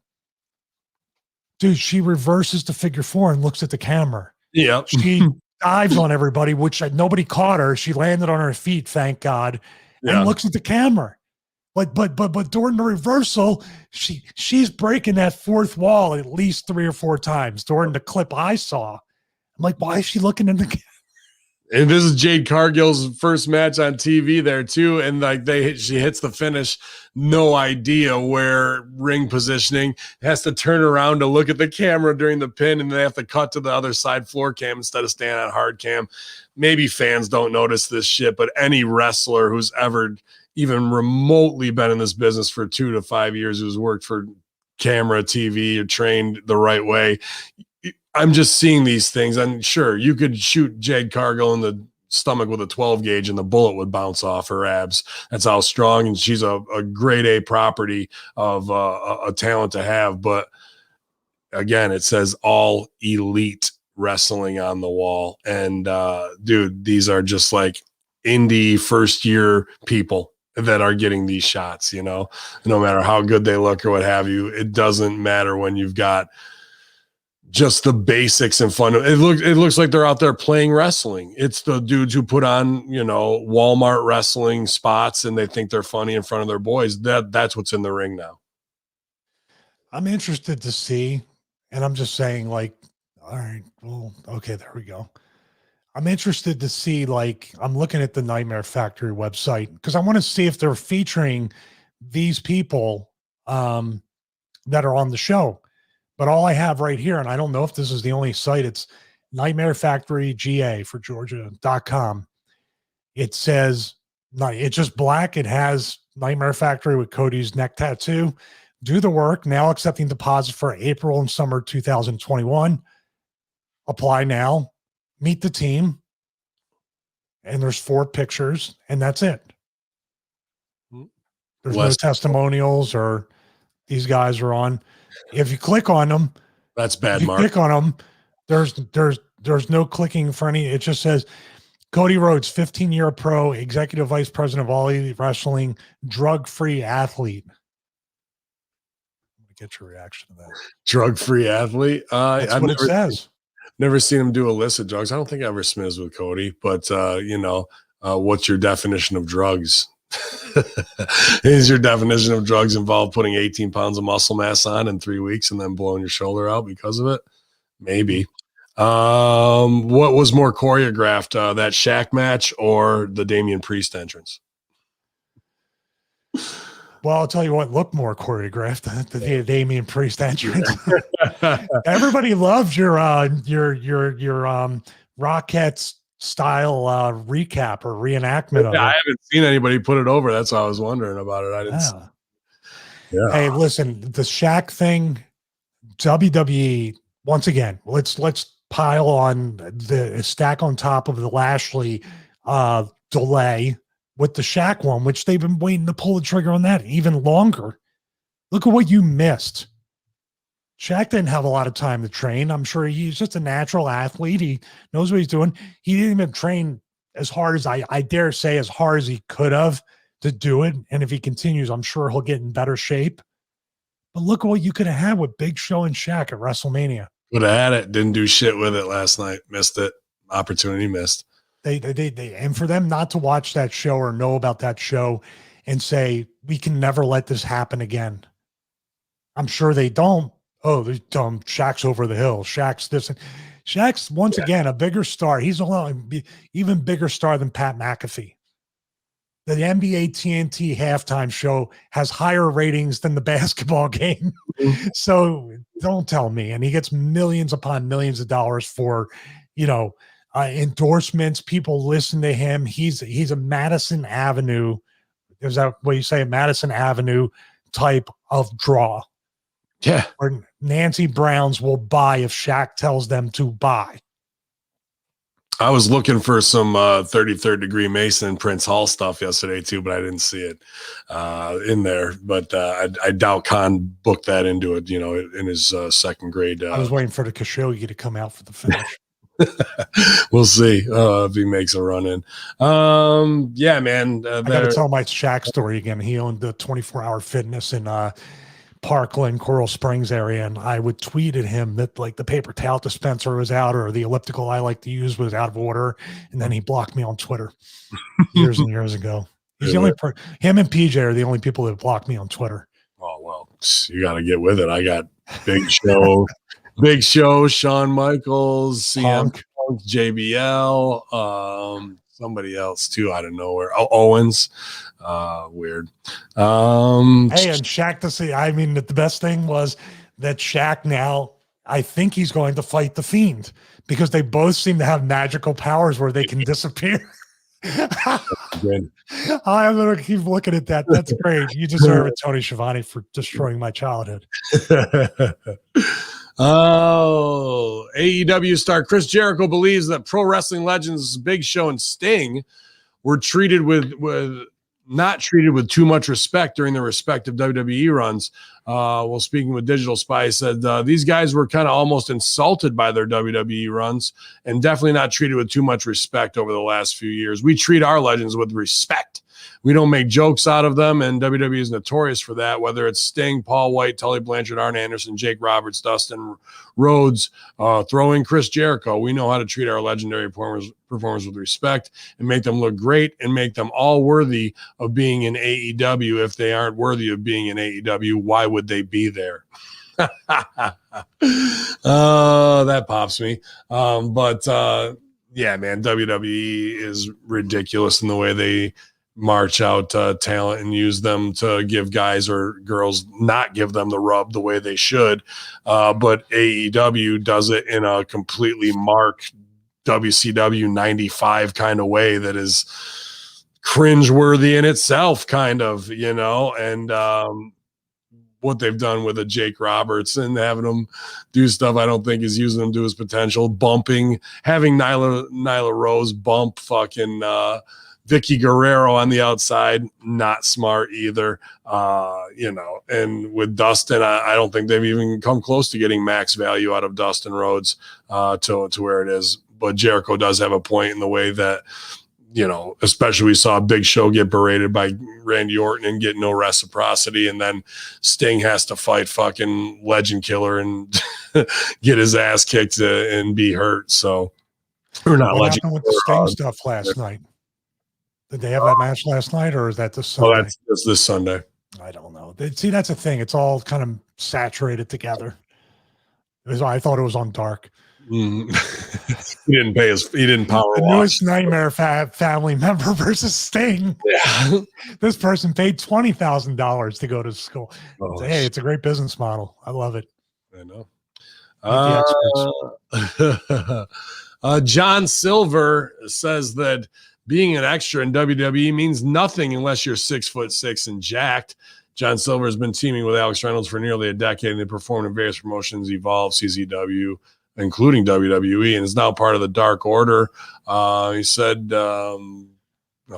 S2: Dude, she reverses to figure four and looks at the camera.
S1: Yeah.
S2: She dives on everybody, which nobody caught her. She landed on her feet, thank God, and looks at the camera. But during the reversal, she's breaking that fourth wall at least 3 or 4 times during the clip I saw. I'm like, why is she looking in the camera?
S1: And this is Jade Cargill's first match on TV there too, and like she hits the finish, no idea where ring positioning, has to turn around to look at the camera during the pin, and they have to cut to the other side floor cam instead of staying on hard cam. Maybe fans don't notice this shit, but any wrestler who's ever even remotely been in this business for 2 to 5 years, who's worked for camera, TV, or trained the right way, I'm just seeing these things. And sure, you could shoot Jade Cargill in the stomach with a 12 gauge and the bullet would bounce off her abs. That's how strong. And she's a grade A property of a talent to have. But again, it says all elite wrestling on the wall. And dude, these are just like indie first year people that are getting these shots, you know, no matter how good they look or what have you. It doesn't matter when you've got just the basics and fun. It looks like they're out there playing wrestling. It's the dudes who put on, you know, Walmart wrestling spots and they think they're funny in front of their boys. That's what's in the ring now.
S2: I'm interested to see, and I'm just saying, like, all right, well, okay, there we go. I'm interested to see, like, I'm looking at the Nightmare Factory website because I want to see if they're featuring these people that are on the show. But all I have right here, and I don't know if this is the only site, it's Nightmare Factory GA for Georgia.com. It says, it's just black. It has Nightmare Factory with Cody's neck tattoo. Do the work. Now accepting deposit for April and summer 2021. Apply now. Meet the team. And there's 4 pictures, and that's it. There's no testimonials or these guys are on. If you click on them,
S1: that's bad.
S2: If you click on them, there's no clicking for any. It just says Cody Rhodes, 15-year pro, executive vice president of All Elite Wrestling, drug-free athlete. Get your reaction to that.
S1: Drug-free athlete.
S2: I've
S1: never seen him do illicit drugs. I don't think I ever smizzed with Cody, but you know, what's your definition of drugs? Is your definition of drugs involve putting 18 pounds of muscle mass on in 3 weeks and then blowing your shoulder out because of it? Maybe. What was more choreographed, that SHAQ match or the Damian Priest entrance?
S2: Well, I'll tell you what looked more choreographed, the Damian Priest entrance. Everybody loves your Rockettes style recap or reenactment of it.
S1: I haven't seen anybody put it over. That's why I was wondering about it. I didn't. Yeah.
S2: Hey, listen, the SHAQ thing, WWE. Once again, let's pile on the stack on top of the Lashley delay with the SHAQ one, which they've been waiting to pull the trigger on that even longer. Look at what you missed. SHAQ didn't have a lot of time to train. I'm sure he's just a natural athlete. He knows what he's doing. He didn't even train as hard as I dare say as hard as he could have to do it. And if he continues, I'm sure he'll get in better shape. But look at what you could have had with Big Show and SHAQ at WrestleMania.
S1: Would have had it. Didn't do shit with it last night. Missed it. Opportunity missed.
S2: They and for them not to watch that show or know about that show and say, we can never let this happen again. I'm sure they don't. Oh, SHAQ's over the hill. SHAQ's this. Shaq's once again a bigger star. He's even bigger star than Pat McAfee. The NBA TNT halftime show has higher ratings than the basketball game. So don't tell me. And he gets millions upon millions of dollars for, endorsements. People listen to him. He's a Madison Avenue. Is that what you say? A Madison Avenue type of draw.
S1: Yeah.
S2: Or Nancy Browns will buy if Shaq tells them to buy.
S1: I was looking for some 33rd degree Mason Prince Hall stuff yesterday too, but I didn't see it in there. But I doubt Khan booked that into it, in his second grade.
S2: I was waiting for the Khashoggi to come out for the finish.
S1: We'll see if he makes a run in. Yeah, man.
S2: I got to tell my Shaq story again. He owned the 24-hour fitness in Parkland, Coral Springs area, and I would tweet at him that like the paper towel dispenser was out or the elliptical I like to use was out of order, and then he blocked me on Twitter years and years ago. He's the only him and PJ are the only people that blocked me on Twitter.
S1: Oh well, you got to get with it. I got Big Show, Shawn Michaels, CM Punk, JBL, somebody else too out of nowhere. Oh, Owens. Weird.
S2: Hey, and Shaq to see. I mean, the best thing was that Shaq now, I think he's going to fight the Fiend because they both seem to have magical powers where they can disappear. I'm going to keep looking at that. That's great. You deserve it, Tony Schiavone, for destroying my childhood.
S1: Oh, AEW star Chris Jericho believes that pro wrestling legends Big Show and Sting were not treated with too much respect during their respective WWE runs. Well, speaking with Digital Spy, said these guys were kind of almost insulted by their WWE runs and definitely not treated with too much respect over the last few years. We treat our legends with respect. We don't make jokes out of them, and WWE is notorious for that, whether it's Sting, Paul White, Tully Blanchard, Arn Anderson, Jake Roberts, Dustin Rhodes, throw in Chris Jericho. We know how to treat our legendary performers with respect and make them look great and make them all worthy of being in AEW. If they aren't worthy of being in AEW, why would they be there? That pops me. Yeah, man, WWE is ridiculous in the way they march out talent and use them to give guys or girls, not give them the rub the way they should. But AEW does it in a completely marked WCW 95 kind of way that is cringeworthy in itself, kind of, and what they've done with a Jake Roberts and having him do stuff I don't think is using him to his potential, having Nyla Rose bump fucking Vicky Guerrero on the outside, not smart either. And with Dustin, I don't think they've even come close to getting max value out of Dustin Rhodes to where it is. But Jericho does have a point in the way that, especially we saw Big Show get berated by Randy Orton and get no reciprocity. And then Sting has to fight fucking Legend Killer and get his ass kicked and be hurt. So, or not
S2: what
S1: Legend
S2: happened with the Sting stuff last night? Did they have that match last night, or is that this Sunday?
S1: Oh, that's this Sunday.
S2: I don't know. See, that's the thing. It's all kind of saturated together. I thought it was on Dark.
S1: He didn't power
S2: The
S1: wash.
S2: newest Nightmare family member versus Sting.
S1: Yeah.
S2: This person paid $20,000 to go to school.
S1: Oh,
S2: Hey, it's a great business model. I love it.
S1: I know. John Silver says that being an extra in WWE means nothing unless you're 6'6" and jacked. John Silver has been teaming with Alex Reynolds for nearly a decade, and they performed in various promotions, Evolve, CZW, including WWE, and is now part of the Dark Order. He said a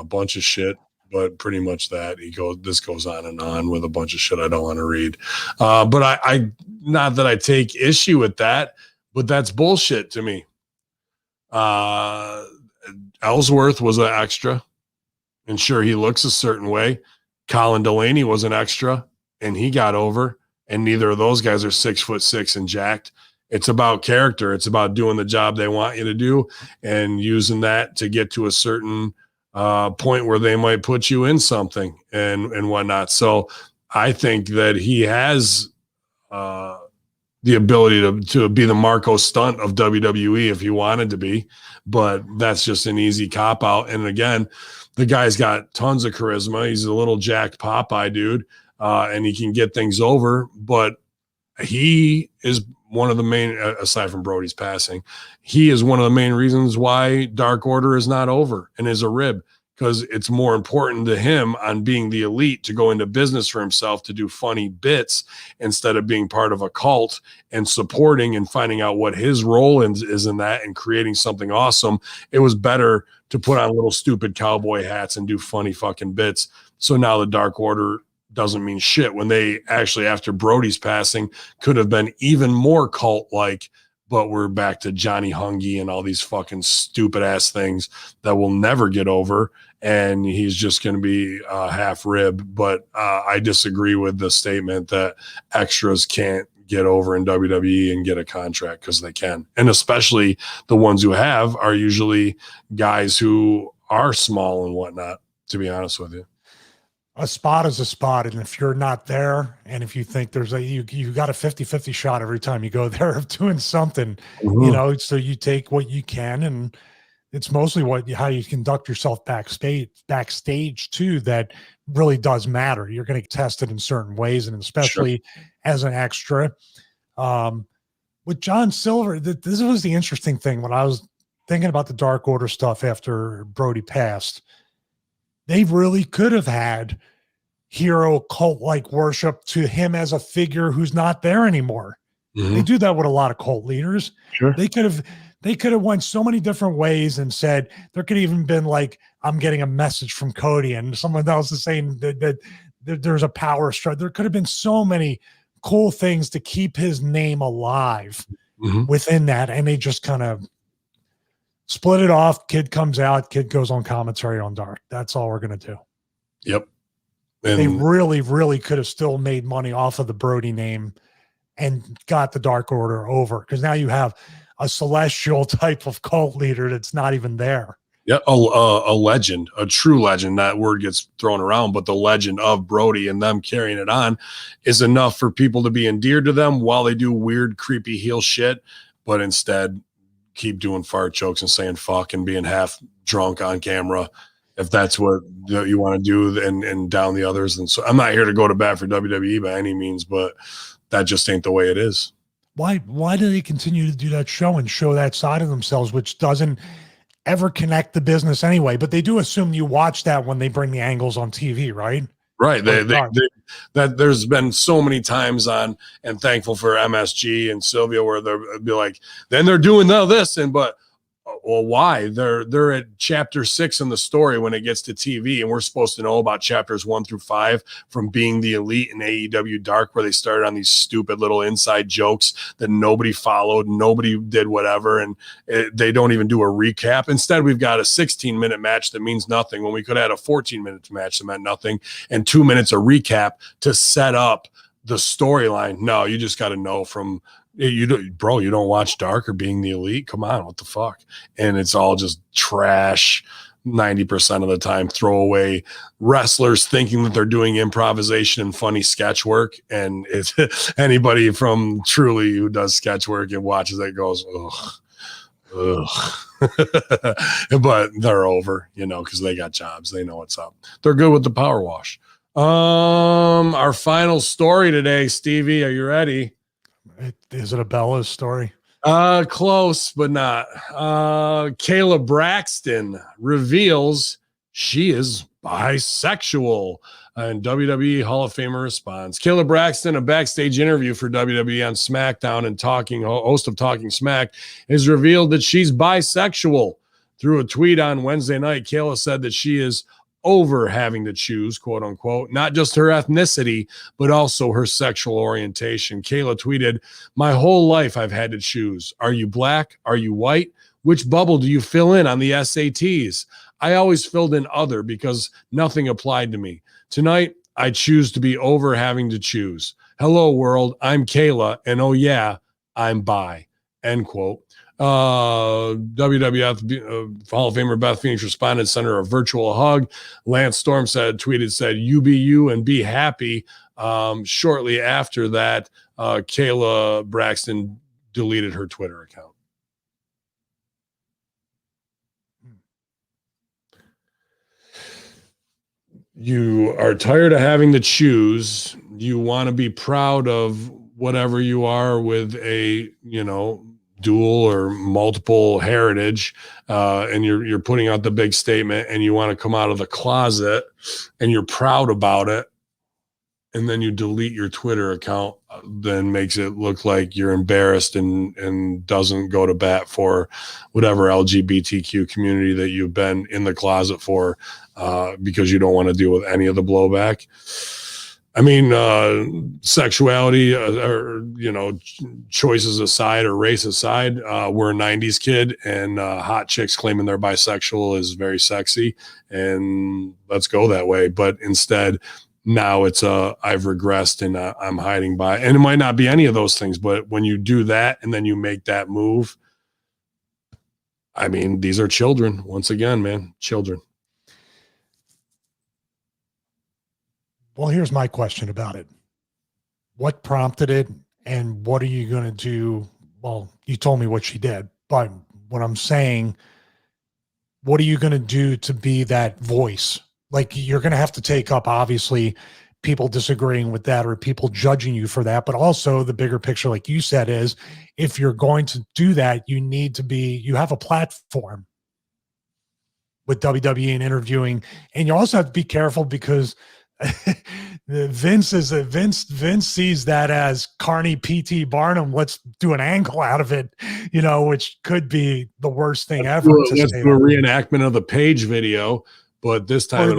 S1: bunch of shit, but pretty much that. This goes on and on with a bunch of shit I don't want to read. But I not that I take issue with that, but that's bullshit to me. Ellsworth was an extra, and sure, he looks a certain way. Colin Delaney was an extra, and he got over, and neither of those guys are 6'6" and jacked. It's about character. It's about doing the job they want you to do and using that to get to a certain point where they might put you in something and whatnot. So I think that he has the ability to be the Marco Stunt of WWE if he wanted to be, but that's just an easy cop out. And again, the guy's got tons of charisma. He's a little jacked Popeye dude, and he can get things over, but he is one of the main, aside from Brody's passing, he is one of the main reasons why Dark Order is not over and is a rib, because it's more important to him on being the elite to go into business for himself, to do funny bits instead of being part of a cult and supporting and finding out what his role is in that and creating something awesome. It was better to put on little stupid cowboy hats and do funny fucking bits. So now the Dark Order doesn't mean shit when they actually, after Brody's passing, could have been even more cult-like, but we're back to Johnny Hungy and all these fucking stupid ass things that we'll never get over. And he's just going to be half rib. But I disagree with the statement that extras can't get over in WWE and get a contract, because they can. And especially the ones who have are usually guys who are small and whatnot, to be honest with you.
S2: A spot is a spot, and if you're not there, and if you think there's you got a 50-50 shot every time you go there of doing something, you know, so you take what you can, and it's mostly how you conduct yourself backstage too that really does matter. You're going to get tested in certain ways, and especially as an extra. With John Silver, this was the interesting thing when I was thinking about the Dark Order stuff after Brody passed. They really could have had hero cult-like worship to him as a figure who's not there anymore. They do that with a lot of cult leaders. They could have went so many different ways and said, there could even been like, I'm getting a message from Cody, and someone else is saying that there's a power strike. There could have been so many cool things to keep his name alive within that. And they just kind of split it off. Kid comes out, kid goes on commentary on Dark. That's all we're going to do.
S1: Yep. And
S2: they really, really could have still made money off of the Brody name and got the Dark Order over, because now you have a celestial type of cult leader that's not even there.
S1: Yeah, a legend, a true legend. That word gets thrown around, but the legend of Brody and them carrying it on is enough for people to be endeared to them while they do weird, creepy heel shit, but instead keep doing fart jokes and saying fuck and being half drunk on camera, if that's what you want to do, and down the others. And so I'm not here to go to bat for WWE by any means, but that just ain't the way it is.
S2: Why do they continue to do that show and show that side of themselves, which doesn't ever connect the business anyway? But they do assume you watch that when they bring the angles on TV, right?
S1: Right. That there's been so many times on, and thankful for MSG and Sylvia, where they'll be like, then they're doing this, but well, why? They're at chapter 6 in the story when it gets to TV, and we're supposed to know about chapters 1 through 5 from being the elite in AEW Dark, where they started on these stupid little inside jokes that nobody followed, nobody did whatever, and they don't even do a recap. Instead, we've got a 16-minute match that means nothing when we could have had a 14-minute match that meant nothing, and 2 minutes of recap to set up the storyline. No, you just got to know from you don't watch Dark or Being the Elite? Come on, what the fuck? And it's all just trash 90% of the time. Throwaway wrestlers thinking that they're doing improvisation and funny sketch work, and it's anybody from truly who does sketch work and watches it goes, ugh. But they're over, because they got jobs. They know what's up. They're good with the power wash. Our final story today, Stevie, are you ready?
S2: Is it a Bella's story?
S1: Close, but not. Kayla Braxton reveals she is bisexual, and WWE Hall of Famer responds. Kayla Braxton, a backstage interview for WWE on SmackDown and host of Talking Smack, has revealed that she's bisexual. Through a tweet on Wednesday night, Kayla said that she is over having to choose, quote unquote, not just her ethnicity, but also her sexual orientation. Kayla tweeted, "My whole life I've had to choose. Are you black? Are you white? Which bubble do you fill in on the SATs? I always filled in other because nothing applied to me. Tonight, I choose to be over having to choose. Hello, world. I'm Kayla, and oh yeah, I'm bi." end quote. WWF Hall of Famer Beth Phoenix responded, sent her a virtual hug. Lance Storm said, you be you and be happy. Shortly after that, Kayla Braxton deleted her Twitter account. You are tired of having to choose. You want to be proud of whatever you are with a, dual or multiple heritage, and you're putting out the big statement, and you want to come out of the closet and you're proud about it, and then you delete your Twitter account, then makes it look like you're embarrassed and doesn't go to bat for whatever LGBTQ community that you've been in the closet for, because you don't want to deal with any of the blowback. I mean, sexuality or, choices aside or race aside, we're a 90s kid, and hot chicks claiming they're bisexual is very sexy, and let's go that way. But instead, now it's I've regressed and I'm hiding by, and it might not be any of those things, but when you do that and then you make that move, I mean, these are children. Once again, man, children.
S2: Well, here's my question about it. What prompted it, and what are you going to do? Well, you told me what she did, but what I'm saying, what are you going to do to be that voice? Like, you're going to have to take up, obviously, people disagreeing with that or people judging you for that. But also the bigger picture, like you said, is if you're going to do that, you have a platform with WWE and interviewing. And you also have to be careful because Vince sees that as Carney P.T. Barnum. Let's do an angle out of it, which could be the worst thing ever.
S1: Let's do a reenactment of the Page video. But this time,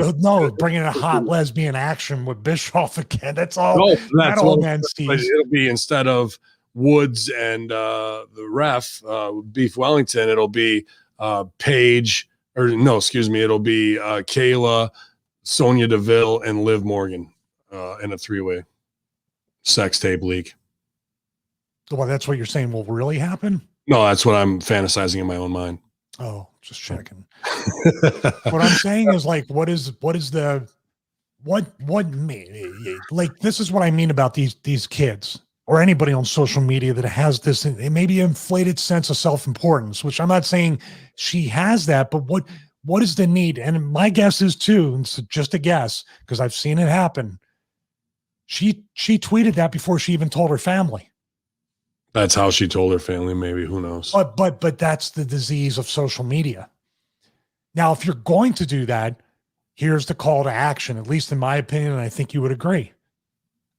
S2: bringing a hot lesbian action with Bischoff again. That's all. That's all men sees.
S1: It'll be, instead of Woods and the ref, Beef Wellington, it'll be Paige, it'll be Kayla, Sonya Deville, and Liv Morgan in a 3-way sex tape leak.
S2: Well, that's what you're saying will really happen?
S1: No, that's what I'm fantasizing in my own mind.
S2: Oh, just checking. What I'm saying is, like, what is the like, this is what I mean about these kids or anybody on social media that has this maybe inflated sense of self-importance, which I'm not saying she has that, but what is the need? And my guess is too, and it's just a guess because I've seen it happen. She tweeted that before she even told her family.
S1: That's how she told her family, maybe, who knows?
S2: But that's the disease of social media. Now, if you're going to do that, here's the call to action, at least in my opinion, and I think you would agree.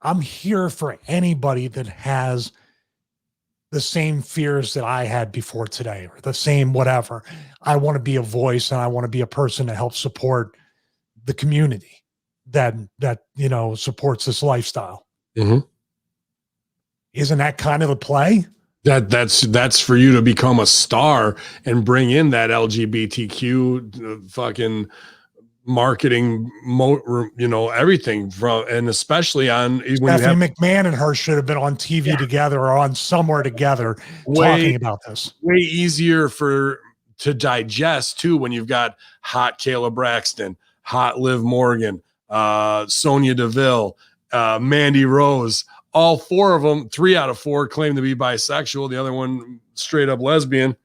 S2: I'm here for anybody that has the same fears that I had before today, or the same whatever. I want to be a voice, and I want to be a person to help support the community that supports this lifestyle.
S1: Mm-hmm.
S2: Isn't that kind of the play?
S1: That's for you to become a star and bring in that LGBTQ fucking marketing, everything from, and especially on
S2: Stephanie McMahon and her should have been on TV together or on somewhere together talking about this.
S1: Way easier to digest too when you've got hot Kayla Braxton, hot Liv Morgan, Sonya Deville, Mandy Rose. All 4 of them, 3 out of 4 claim to be bisexual. The other one straight up lesbian.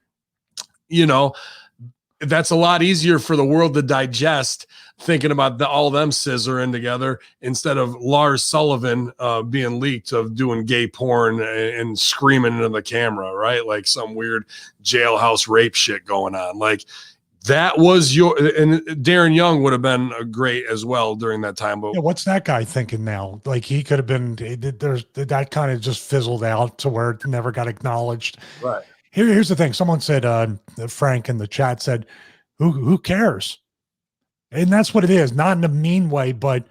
S1: That's a lot easier for the world to digest, thinking about all them scissoring together instead of Lars Sullivan being leaked of doing gay porn and screaming into the camera, right? Like some weird jailhouse rape shit going on. Like, that was and Darren Young would have been great as well during that time. But
S2: what's that guy thinking now? Like, he could have been, that kind of just fizzled out to where it never got acknowledged.
S1: Right.
S2: Here's the thing. Someone said, Frank in the chat said, who cares? And that's what it is. Not in a mean way, but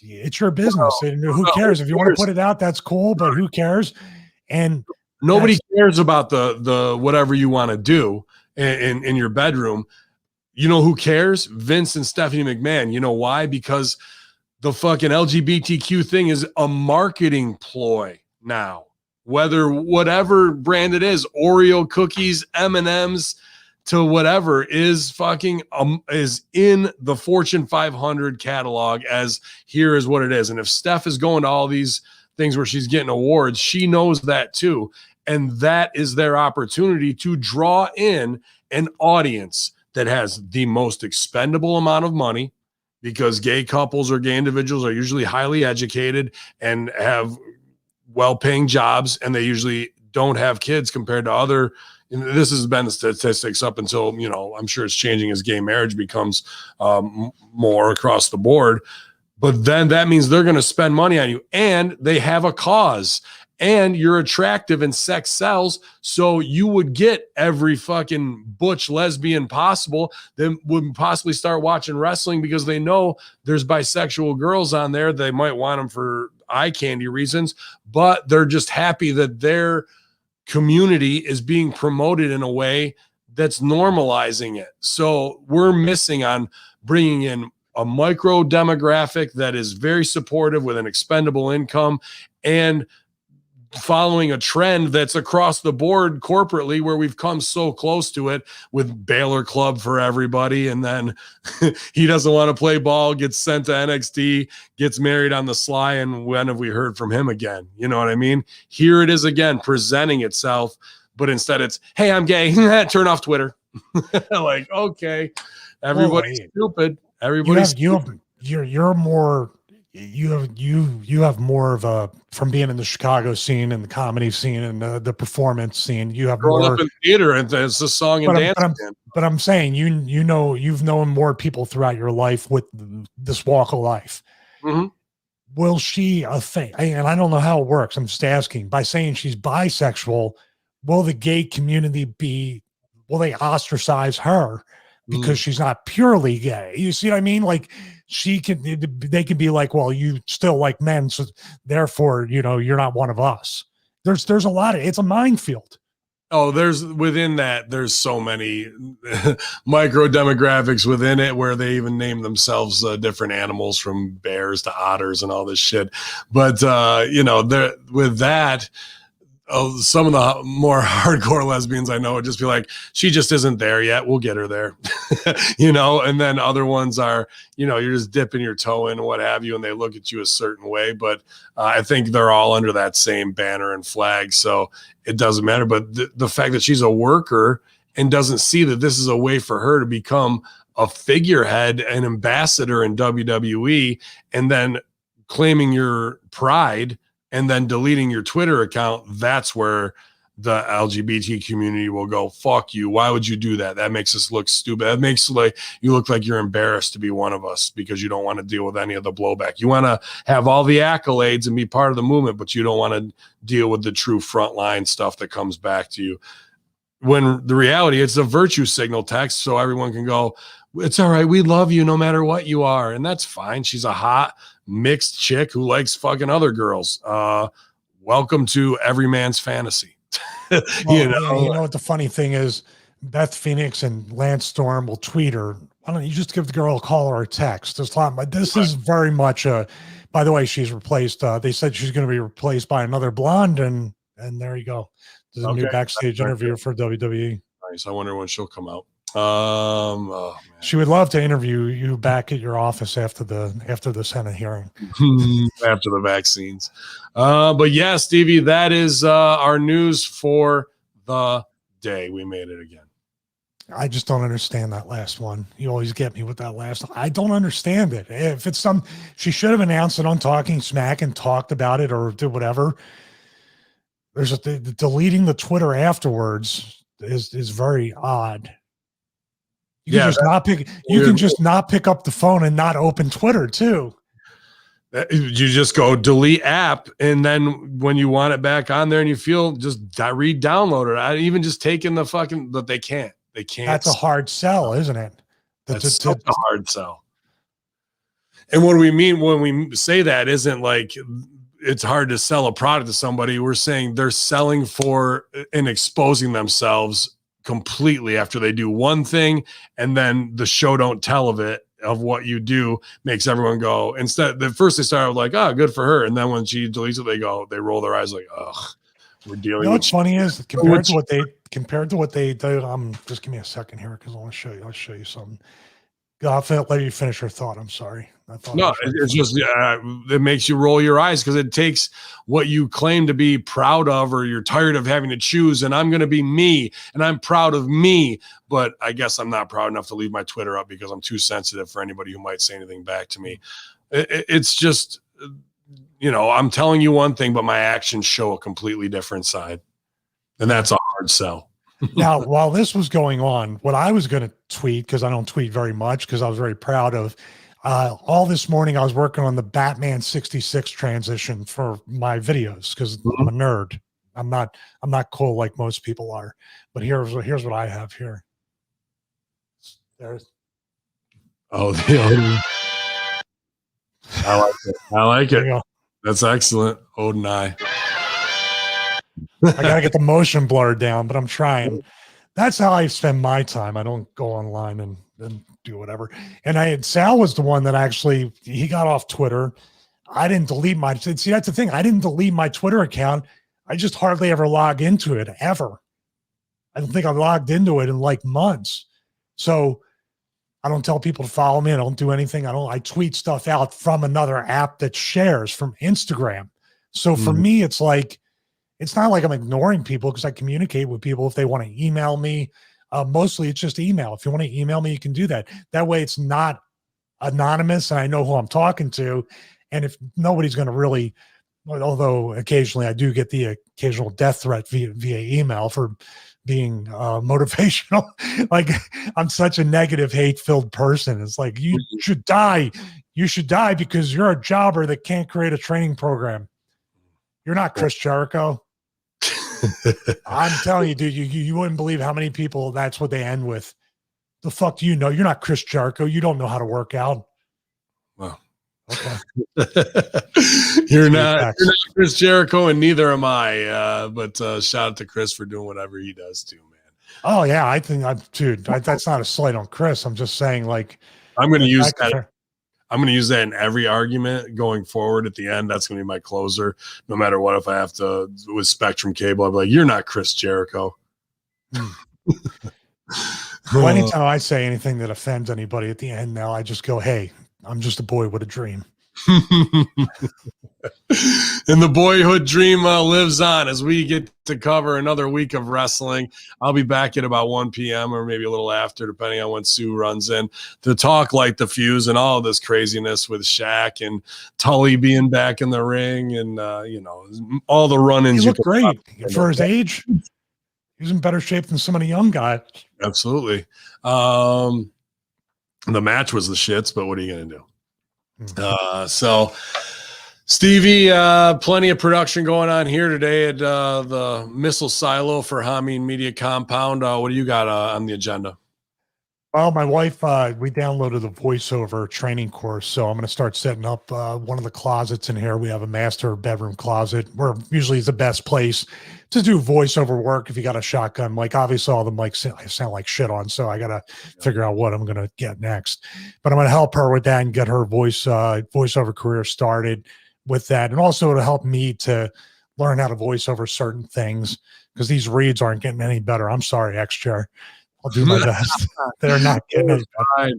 S2: it's your business. And who cares? If you want to put it out, that's cool, but who cares? And
S1: nobody cares about the whatever you want to do in your bedroom. Who cares? Vince and Stephanie McMahon. You know why? Because the fucking LGBTQ thing is a marketing ploy now. whether whatever brand it is, Oreo cookies, M&Ms, to whatever, is fucking is in the Fortune 500 catalog as here is what it is. And if Steph is going to all these things where she's getting awards, she knows that too. And that is their opportunity to draw in an audience that has the most expendable amount of money, because gay couples or gay individuals are usually highly educated and have well-paying jobs, and they usually don't have kids compared to other. This has been the statistics up until, I'm sure it's changing as gay marriage becomes more across the board. But then that means they're going to spend money on you, and they have a cause, and you're attractive and sex sells. So you would get every fucking butch lesbian possible that would possibly start watching wrestling because they know there's bisexual girls on there. They might want them for eye candy reasons, but they're just happy that their community is being promoted in a way that's normalizing it. So we're missing on bringing in a micro demographic that is very supportive with an expendable income, and following a trend that's across the board corporately, where we've come so close to it with Baylor Club for everybody. And then he doesn't want to play ball, gets sent to NXT, gets married on the sly. And when have we heard from him again? You know what I mean? Here it is again, presenting itself, but instead it's, hey, I'm gay. Turn off Twitter. Like, okay, everybody's stupid. Everybody's
S2: you're more, you have more of a, from being in the Chicago scene and the comedy scene and the performance scene, you have
S1: growing
S2: more
S1: up in theater, and it's a song and dance.
S2: But I'm saying, you've known more people throughout your life with this walk of life.
S1: Mm-hmm.
S2: Will she and I don't know how it works, I'm just asking, by saying she's bisexual, will the gay community will they ostracize her because she's not purely gay? You see what I mean? Like, they can be like, well, you still like men, so therefore, you're not one of us. There's a lot of, it's a minefield.
S1: Oh, there's so many micro demographics within it, where they even name themselves different animals, from bears to otters and all this shit. But there, with that, some of the more hardcore lesbians I know would just be like, she just isn't there yet, we'll get her there. And then other ones are, you're just dipping your toe in and what have you, and they look at you a certain way. But I think they're all under that same banner and flag, so it doesn't matter. But the fact that she's a worker and doesn't see that this is a way for her to become a figurehead, an ambassador in WWE, and then claiming your pride and then deleting your Twitter account, that's where the LGBT community will go, fuck you. Why would you do that? That makes us look stupid. That makes you look like you're embarrassed to be one of us because you don't want to deal with any of the blowback. You want to have all the accolades and be part of the movement, but you don't want to deal with the true frontline stuff that comes back to you. When the reality, it's a virtue signal text, so everyone can go, it's all right, we love you no matter what you are. And that's fine. She's a hot mixed chick who likes fucking other girls. Welcome to every man's fantasy.
S2: You know what the funny thing is? Beth Phoenix and Lance Storm will tweet her, why don't you just give the girl a call or a text? There's a lot, but this is very much by the way, she's replaced, they said she's going to be replaced by another blonde, and there you go. There's a new backstage interview for WWE.
S1: Nice. I wonder when she'll come out.
S2: She would love to interview you back at your office after the Senate hearing.
S1: After the vaccines. But yeah, Stevie, that is our news for the day. We made it again.
S2: I just don't understand that last one. You always get me with that last one. I don't understand it. If it's she should have announced it on Talking Smack and talked about it or did whatever. There's deleting the Twitter afterwards is very odd. You can just not pick up the phone and not open Twitter too.
S1: You just go delete app, and then when you want it back on there and you feel, just re-download it. I even just taking the fucking, but they can't.
S2: That's a hard sell, isn't it?
S1: That's such a hard sell. And what do we mean when we say that? Isn't like it's hard to sell a product to somebody. We're saying they're selling for and exposing themselves completely after they do one thing, and then the show don't tell of what you do makes everyone go, instead, at first they start like, oh, good for her. And then when she deletes it, they roll their eyes like, ugh, We're
S2: You
S1: dealing
S2: know
S1: with
S2: what's funny is compared to what they do. Just give me a second here because I want to show you. I'll show you something. I'll let you finish your thought. I'm sorry. I thought
S1: no, it's just it makes you roll your eyes because it takes what you claim to be proud of, or you're tired of having to choose. And I'm going to be me, and I'm proud of me. But I guess I'm not proud enough to leave my Twitter up because I'm too sensitive for anybody who might say anything back to me. It's just, I'm telling you one thing, but my actions show a completely different side, and that's a hard sell.
S2: Now, while this was going on, what I was going to tweet, because I don't tweet very much, because I was very proud of all this morning, I was working on the Batman 66 transition for my videos because I'm a nerd. I'm not cool like most people are. But here's what I have here. There's
S1: I like it. I like it. That's excellent. Odin I
S2: gotta get the motion blur down, but I'm trying. That's how I spend my time. I don't go online and do whatever. And Sal was the one that actually, he got off Twitter. I didn't delete see, that's the thing. I didn't delete my Twitter account. I just hardly ever log into it ever. I don't think I've logged into it in like months. So I don't tell people to follow me. I don't do anything. I tweet stuff out from another app that shares from Instagram. So for me, it's like, it's not like I'm ignoring people because I communicate with people if they want to email me. Mostly it's just email. If you want to email me, you can do that. That way it's not anonymous and I know who I'm talking to. And if nobody's going to really, although occasionally I do get the occasional death threat via email for being motivational. Like I'm such a negative, hate-filled person. It's like, you should die. You should die because you're a jobber that can't create a training program. You're not Chris Jericho. I'm telling you, dude, you wouldn't believe how many people that's what they end with. The fuck do you know? You're not Chris Jericho. You don't know how to work out.
S1: Well,
S2: okay.
S1: You're not Chris Jericho, and neither am I. But shout out to Chris for doing whatever he does too, man.
S2: Oh yeah, I think that's not a slight on Chris. I'm just saying, like,
S1: I'm going to use that. I'm going to use that in every argument going forward. At the end, that's going to be my closer. No matter what, if I have to with Spectrum Cable, I'll be like, "You're not Chris Jericho."
S2: Well, anytime I say anything that offends anybody at the end, now I just go, "Hey, I'm just a boy with a dream."
S1: And the boyhood dream lives on as we get to cover another week of wrestling. I'll be back at about 1 p.m. or maybe a little after, depending on when Sue runs in, to talk Light the Fuse and all of this craziness with SHAQ and Tully being back in the ring and, all the run-ins.
S2: He looked great for his age. He was in better shape than some of the young guys.
S1: Absolutely. The match was the shits, but what are you going to do? So Stevie, plenty of production going on here today at the missile silo for Hamin Media Compound. What do you got on the agenda?
S2: Well, my wife, we downloaded the voiceover training course, so I'm going to start setting up one of the closets in here. We have a master bedroom closet where usually is the best place to do voiceover work if you got a shotgun mic. Obviously, all the mics I sound like shit on, so I got to figure out what I'm going to get next. But I'm going to help her with that and get her voiceover career started with that, and also to help me to learn how to voice over certain things because these reads aren't getting any better. I'm sorry, X-Chair. I'll do my best. They're not getting any better.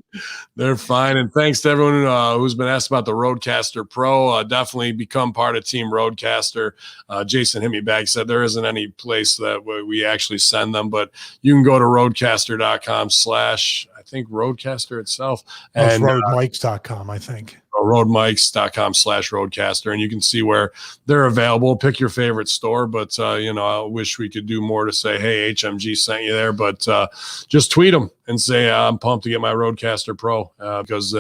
S1: They're fine. And thanks to everyone who's been asked about the Roadcaster Pro. Definitely become part of Team Roadcaster. Jason hit me back, said there isn't any place that we actually send them, but you can go to roadcaster.com/ I think Roadcaster itself.
S2: And roadmics.com, I think.
S1: roadmics.com/roadcaster, and you can see where they're available. Pick your favorite store, but I wish we could do more to say, hey, HMG sent you there, but just tweet them and say I'm pumped to get my Roadcaster Pro because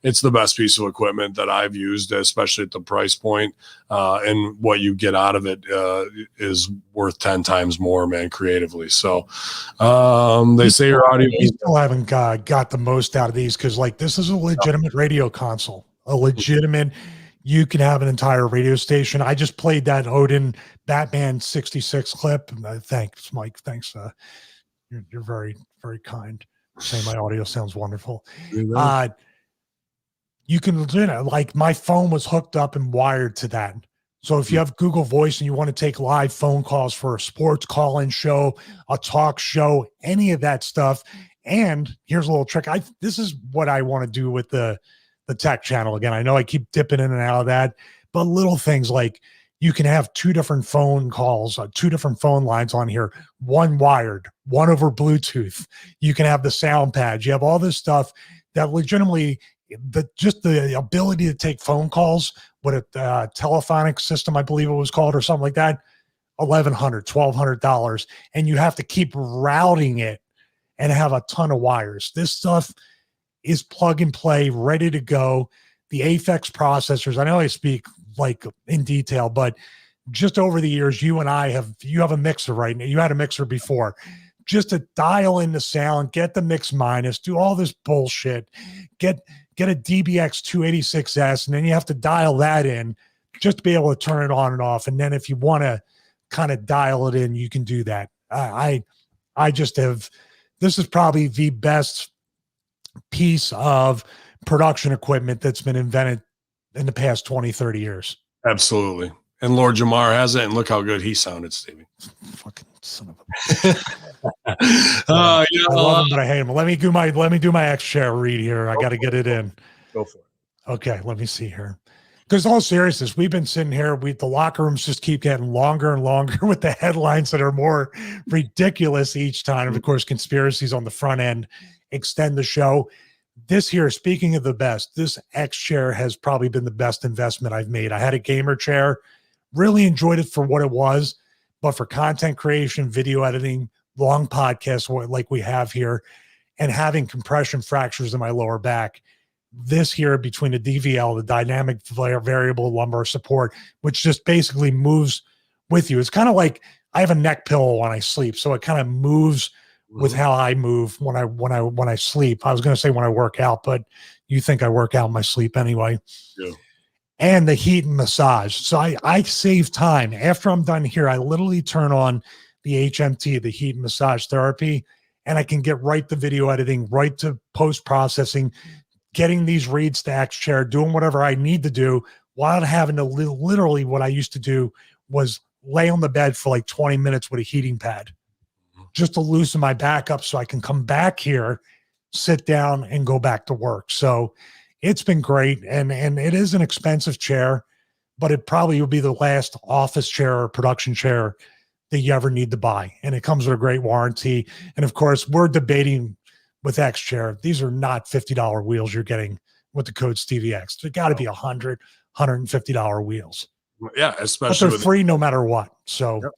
S1: it's the best piece of equipment that I've used, especially at the price point, and what you get out of it is worth 10 times more, man, creatively. So they say your audio.
S2: We still haven't got the most out of these because, like, this is a legitimate radio console. A legitimate, you can have an entire radio station. I just played that Odin Batman 66 clip. Thanks, Mike. Thanks. You're very, very kind. Saying my audio sounds wonderful. You can, like, my phone was hooked up and wired to that. So if you have Google Voice and you want to take live phone calls for a sports call-in show, a talk show, any of that stuff. And here's a little trick. This is what I want to do with the tech channel. Again, I know I keep dipping in and out of that, but little things like you can have 2 different phone calls, 2 different phone lines on here, one wired, one over Bluetooth. You can have the sound pads. You have all this stuff that legitimately, just the ability to take phone calls with a telephonic system, I believe it was called, or something like that, $1,100, $1,200. And you have to keep routing it and have a ton of wires. This stuff is plug and play, ready to go. The Aphex processors, I know I speak like in detail, but just over the years, you have a mixer right now. You had a mixer before. Just to dial in the sound, get the mix minus, do all this bullshit, get a DBX 286S, and then you have to dial that in just to be able to turn it on and off. And then if you want to kind of dial it in, you can do that. I just have, this is probably the best piece of production equipment that's been invented in the past 20, 30 years.
S1: Absolutely. And Lord Jamar has it, and look how good he sounded, Stevie.
S2: Fucking son of a
S1: I
S2: love him, but I hate him. Let me do my X chair read here. I got to get it in.
S1: Go for it.
S2: Okay, let me see here. Because all seriousness, we've been sitting here. The locker rooms just keep getting longer and longer with the headlines that are more ridiculous each time. And of course, conspiracies on the front end extend the show. This here, speaking of the best, this X chair has probably been the best investment I've made. I had a gamer chair, really enjoyed it for what it was, but for content creation, video editing, long podcasts like we have here, and having compression fractures in my lower back, this here between the DVL, the dynamic variable lumbar support, which just basically moves with you. It's kind of like I have a neck pillow when I sleep, so it kind of moves with how I move when I sleep. I was going to say when I work out, but you think I work out in my sleep anyway.
S1: Yeah.
S2: And the heat and massage. So I save time. After I'm done here, I literally turn on the HMT, the heat and massage therapy, and I can get right to video editing, right to post-processing, getting these reads to X chair, doing whatever I need to do without having to literally what I used to do was lay on the bed for like 20 minutes with a heating pad just to loosen my back up so I can come back here, sit down, and go back to work. So it's been great. And it is an expensive chair, but it probably will be the last office chair or production chair that you ever need to buy. And it comes with a great warranty. And of course, we're debating with X chair. These are not $50 wheels you're getting with the code Stevie X. They got to be $100, $150 wheels.
S1: Yeah, especially
S2: but they're free no matter what. So
S1: yep.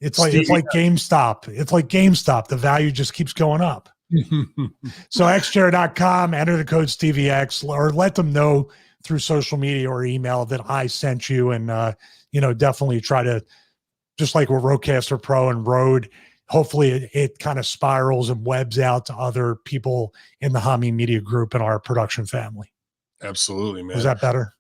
S2: It's like GameStop. It's like GameStop. The value just keeps going up. So xchair.com, enter the code StevieX, or let them know through social media or email that I sent you. And, definitely try to, just like with Rodecaster Pro and Rode, hopefully it kind of spirals and webs out to other people in the Hamin Media Group and our production family.
S1: Absolutely, man.
S2: Was that better?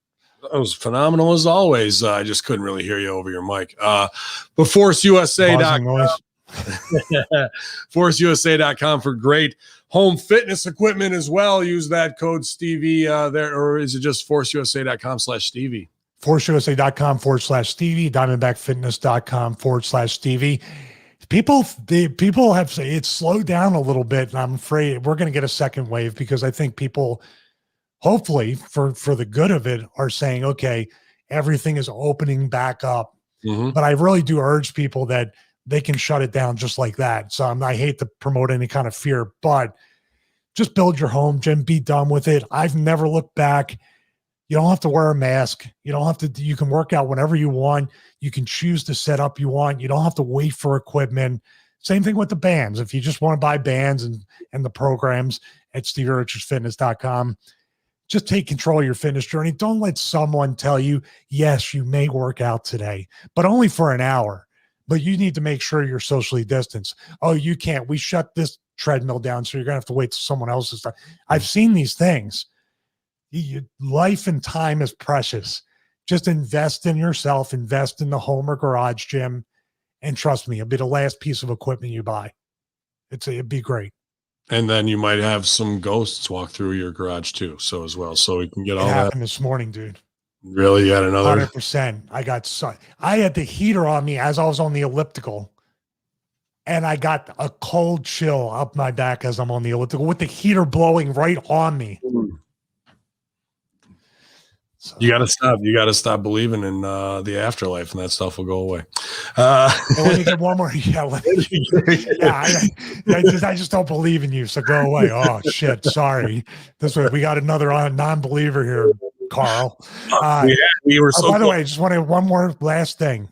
S1: That was phenomenal as always. I just couldn't really hear you over your mic. But ForceUSA.com. ForceUSA.com for great home fitness equipment as well. Use that code Stevie there, or is it just ForceUSA.com/Stevie?
S2: ForceUSA.com/Stevie, DiamondbackFitness.com/Stevie. People have said it's slowed down a little bit, and I'm afraid we're going to get a second wave because I think people, hopefully for the good of it, are saying, okay, everything is opening back up.
S1: Mm-hmm.
S2: But I really do urge people that they can shut it down just like that. So I hate to promote any kind of fear, but just build your home gym, be done with it. I've never looked back. You don't have to wear a mask. You don't have to, you can work out whenever you want. You can choose the setup you want. You don't have to wait for equipment. Same thing with the bands. If you just want to buy bands and the programs at StevieRichardsFitness.com, just take control of your fitness journey. Don't let someone tell you, yes, you may work out today, but only for an hour. But you need to make sure you're socially distanced. Oh, you can't. We shut this treadmill down, so you're going to have to wait till someone else's time. I've seen these things. Life and time is precious. Just invest in yourself, invest in the home or garage gym, and trust me, it'll be the last piece of equipment you buy. It'd be great.
S1: And then you might have some ghosts walk through your garage too, so we can get all that.
S2: Happened this morning, dude.
S1: Really? You had another?
S2: 100%. I had the heater on me as I was on the elliptical, and I got a cold chill up my back as I'm on the elliptical with the heater blowing right on me. So,
S1: you gotta stop. You gotta stop believing in the afterlife, and that stuff will go away.
S2: let me get one more. Yeah, I just don't believe in you. So go away. Oh shit, sorry. This way we got another non-believer here, Carl.
S1: We were so.
S2: By the way, I just wanted one more last thing.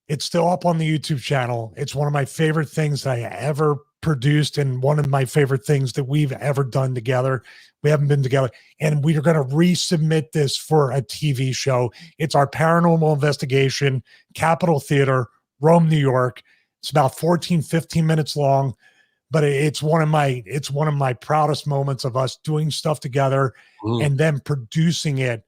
S2: It's still up on the YouTube channel. It's one of my favorite things that I ever produced, and one of my favorite things that we've ever done together. We haven't been together, and we are going to resubmit this for a TV show. It's our paranormal investigation, Capitol Theater, Rome, New York. It's about 14, 15 minutes long, but it's one of my proudest moments of us doing stuff together and then producing it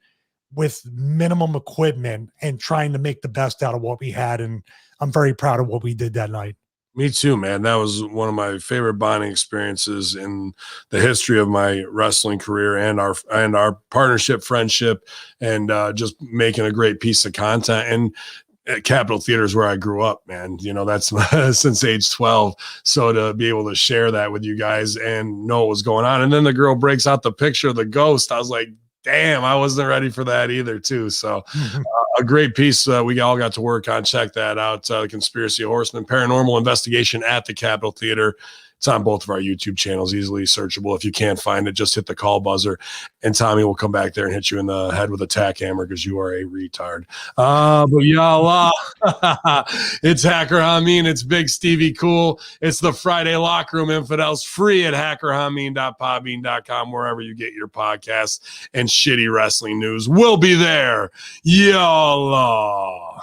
S2: with minimum equipment and trying to make the best out of what we had. And I'm very proud of what we did that night.
S1: Me too, man. That was one of my favorite bonding experiences in the history of my wrestling career and our partnership, friendship, and just making a great piece of content. And Capitol Theater is where I grew up, man. You know, that's since age 12. So to be able to share that with you guys and know what was going on. And then the girl breaks out the picture of the ghost. I was like, damn, I wasn't ready for that either, too. So a great piece we all got to work on. Check that out. The Conspiracy Horseman Paranormal Investigation at the Capitol Theater. It's on both of our YouTube channels, easily searchable. If you can't find it, just hit the call buzzer, and Tommy will come back there and hit you in the head with a tack hammer because you are a retard. But y'all, it's Hacker Hamin. It's Big Stevie Cool. It's the Friday Locker Room Infidels, free at hackerhamin.podbean.com, wherever you get your podcasts and shitty wrestling news. We'll be there. Y'all.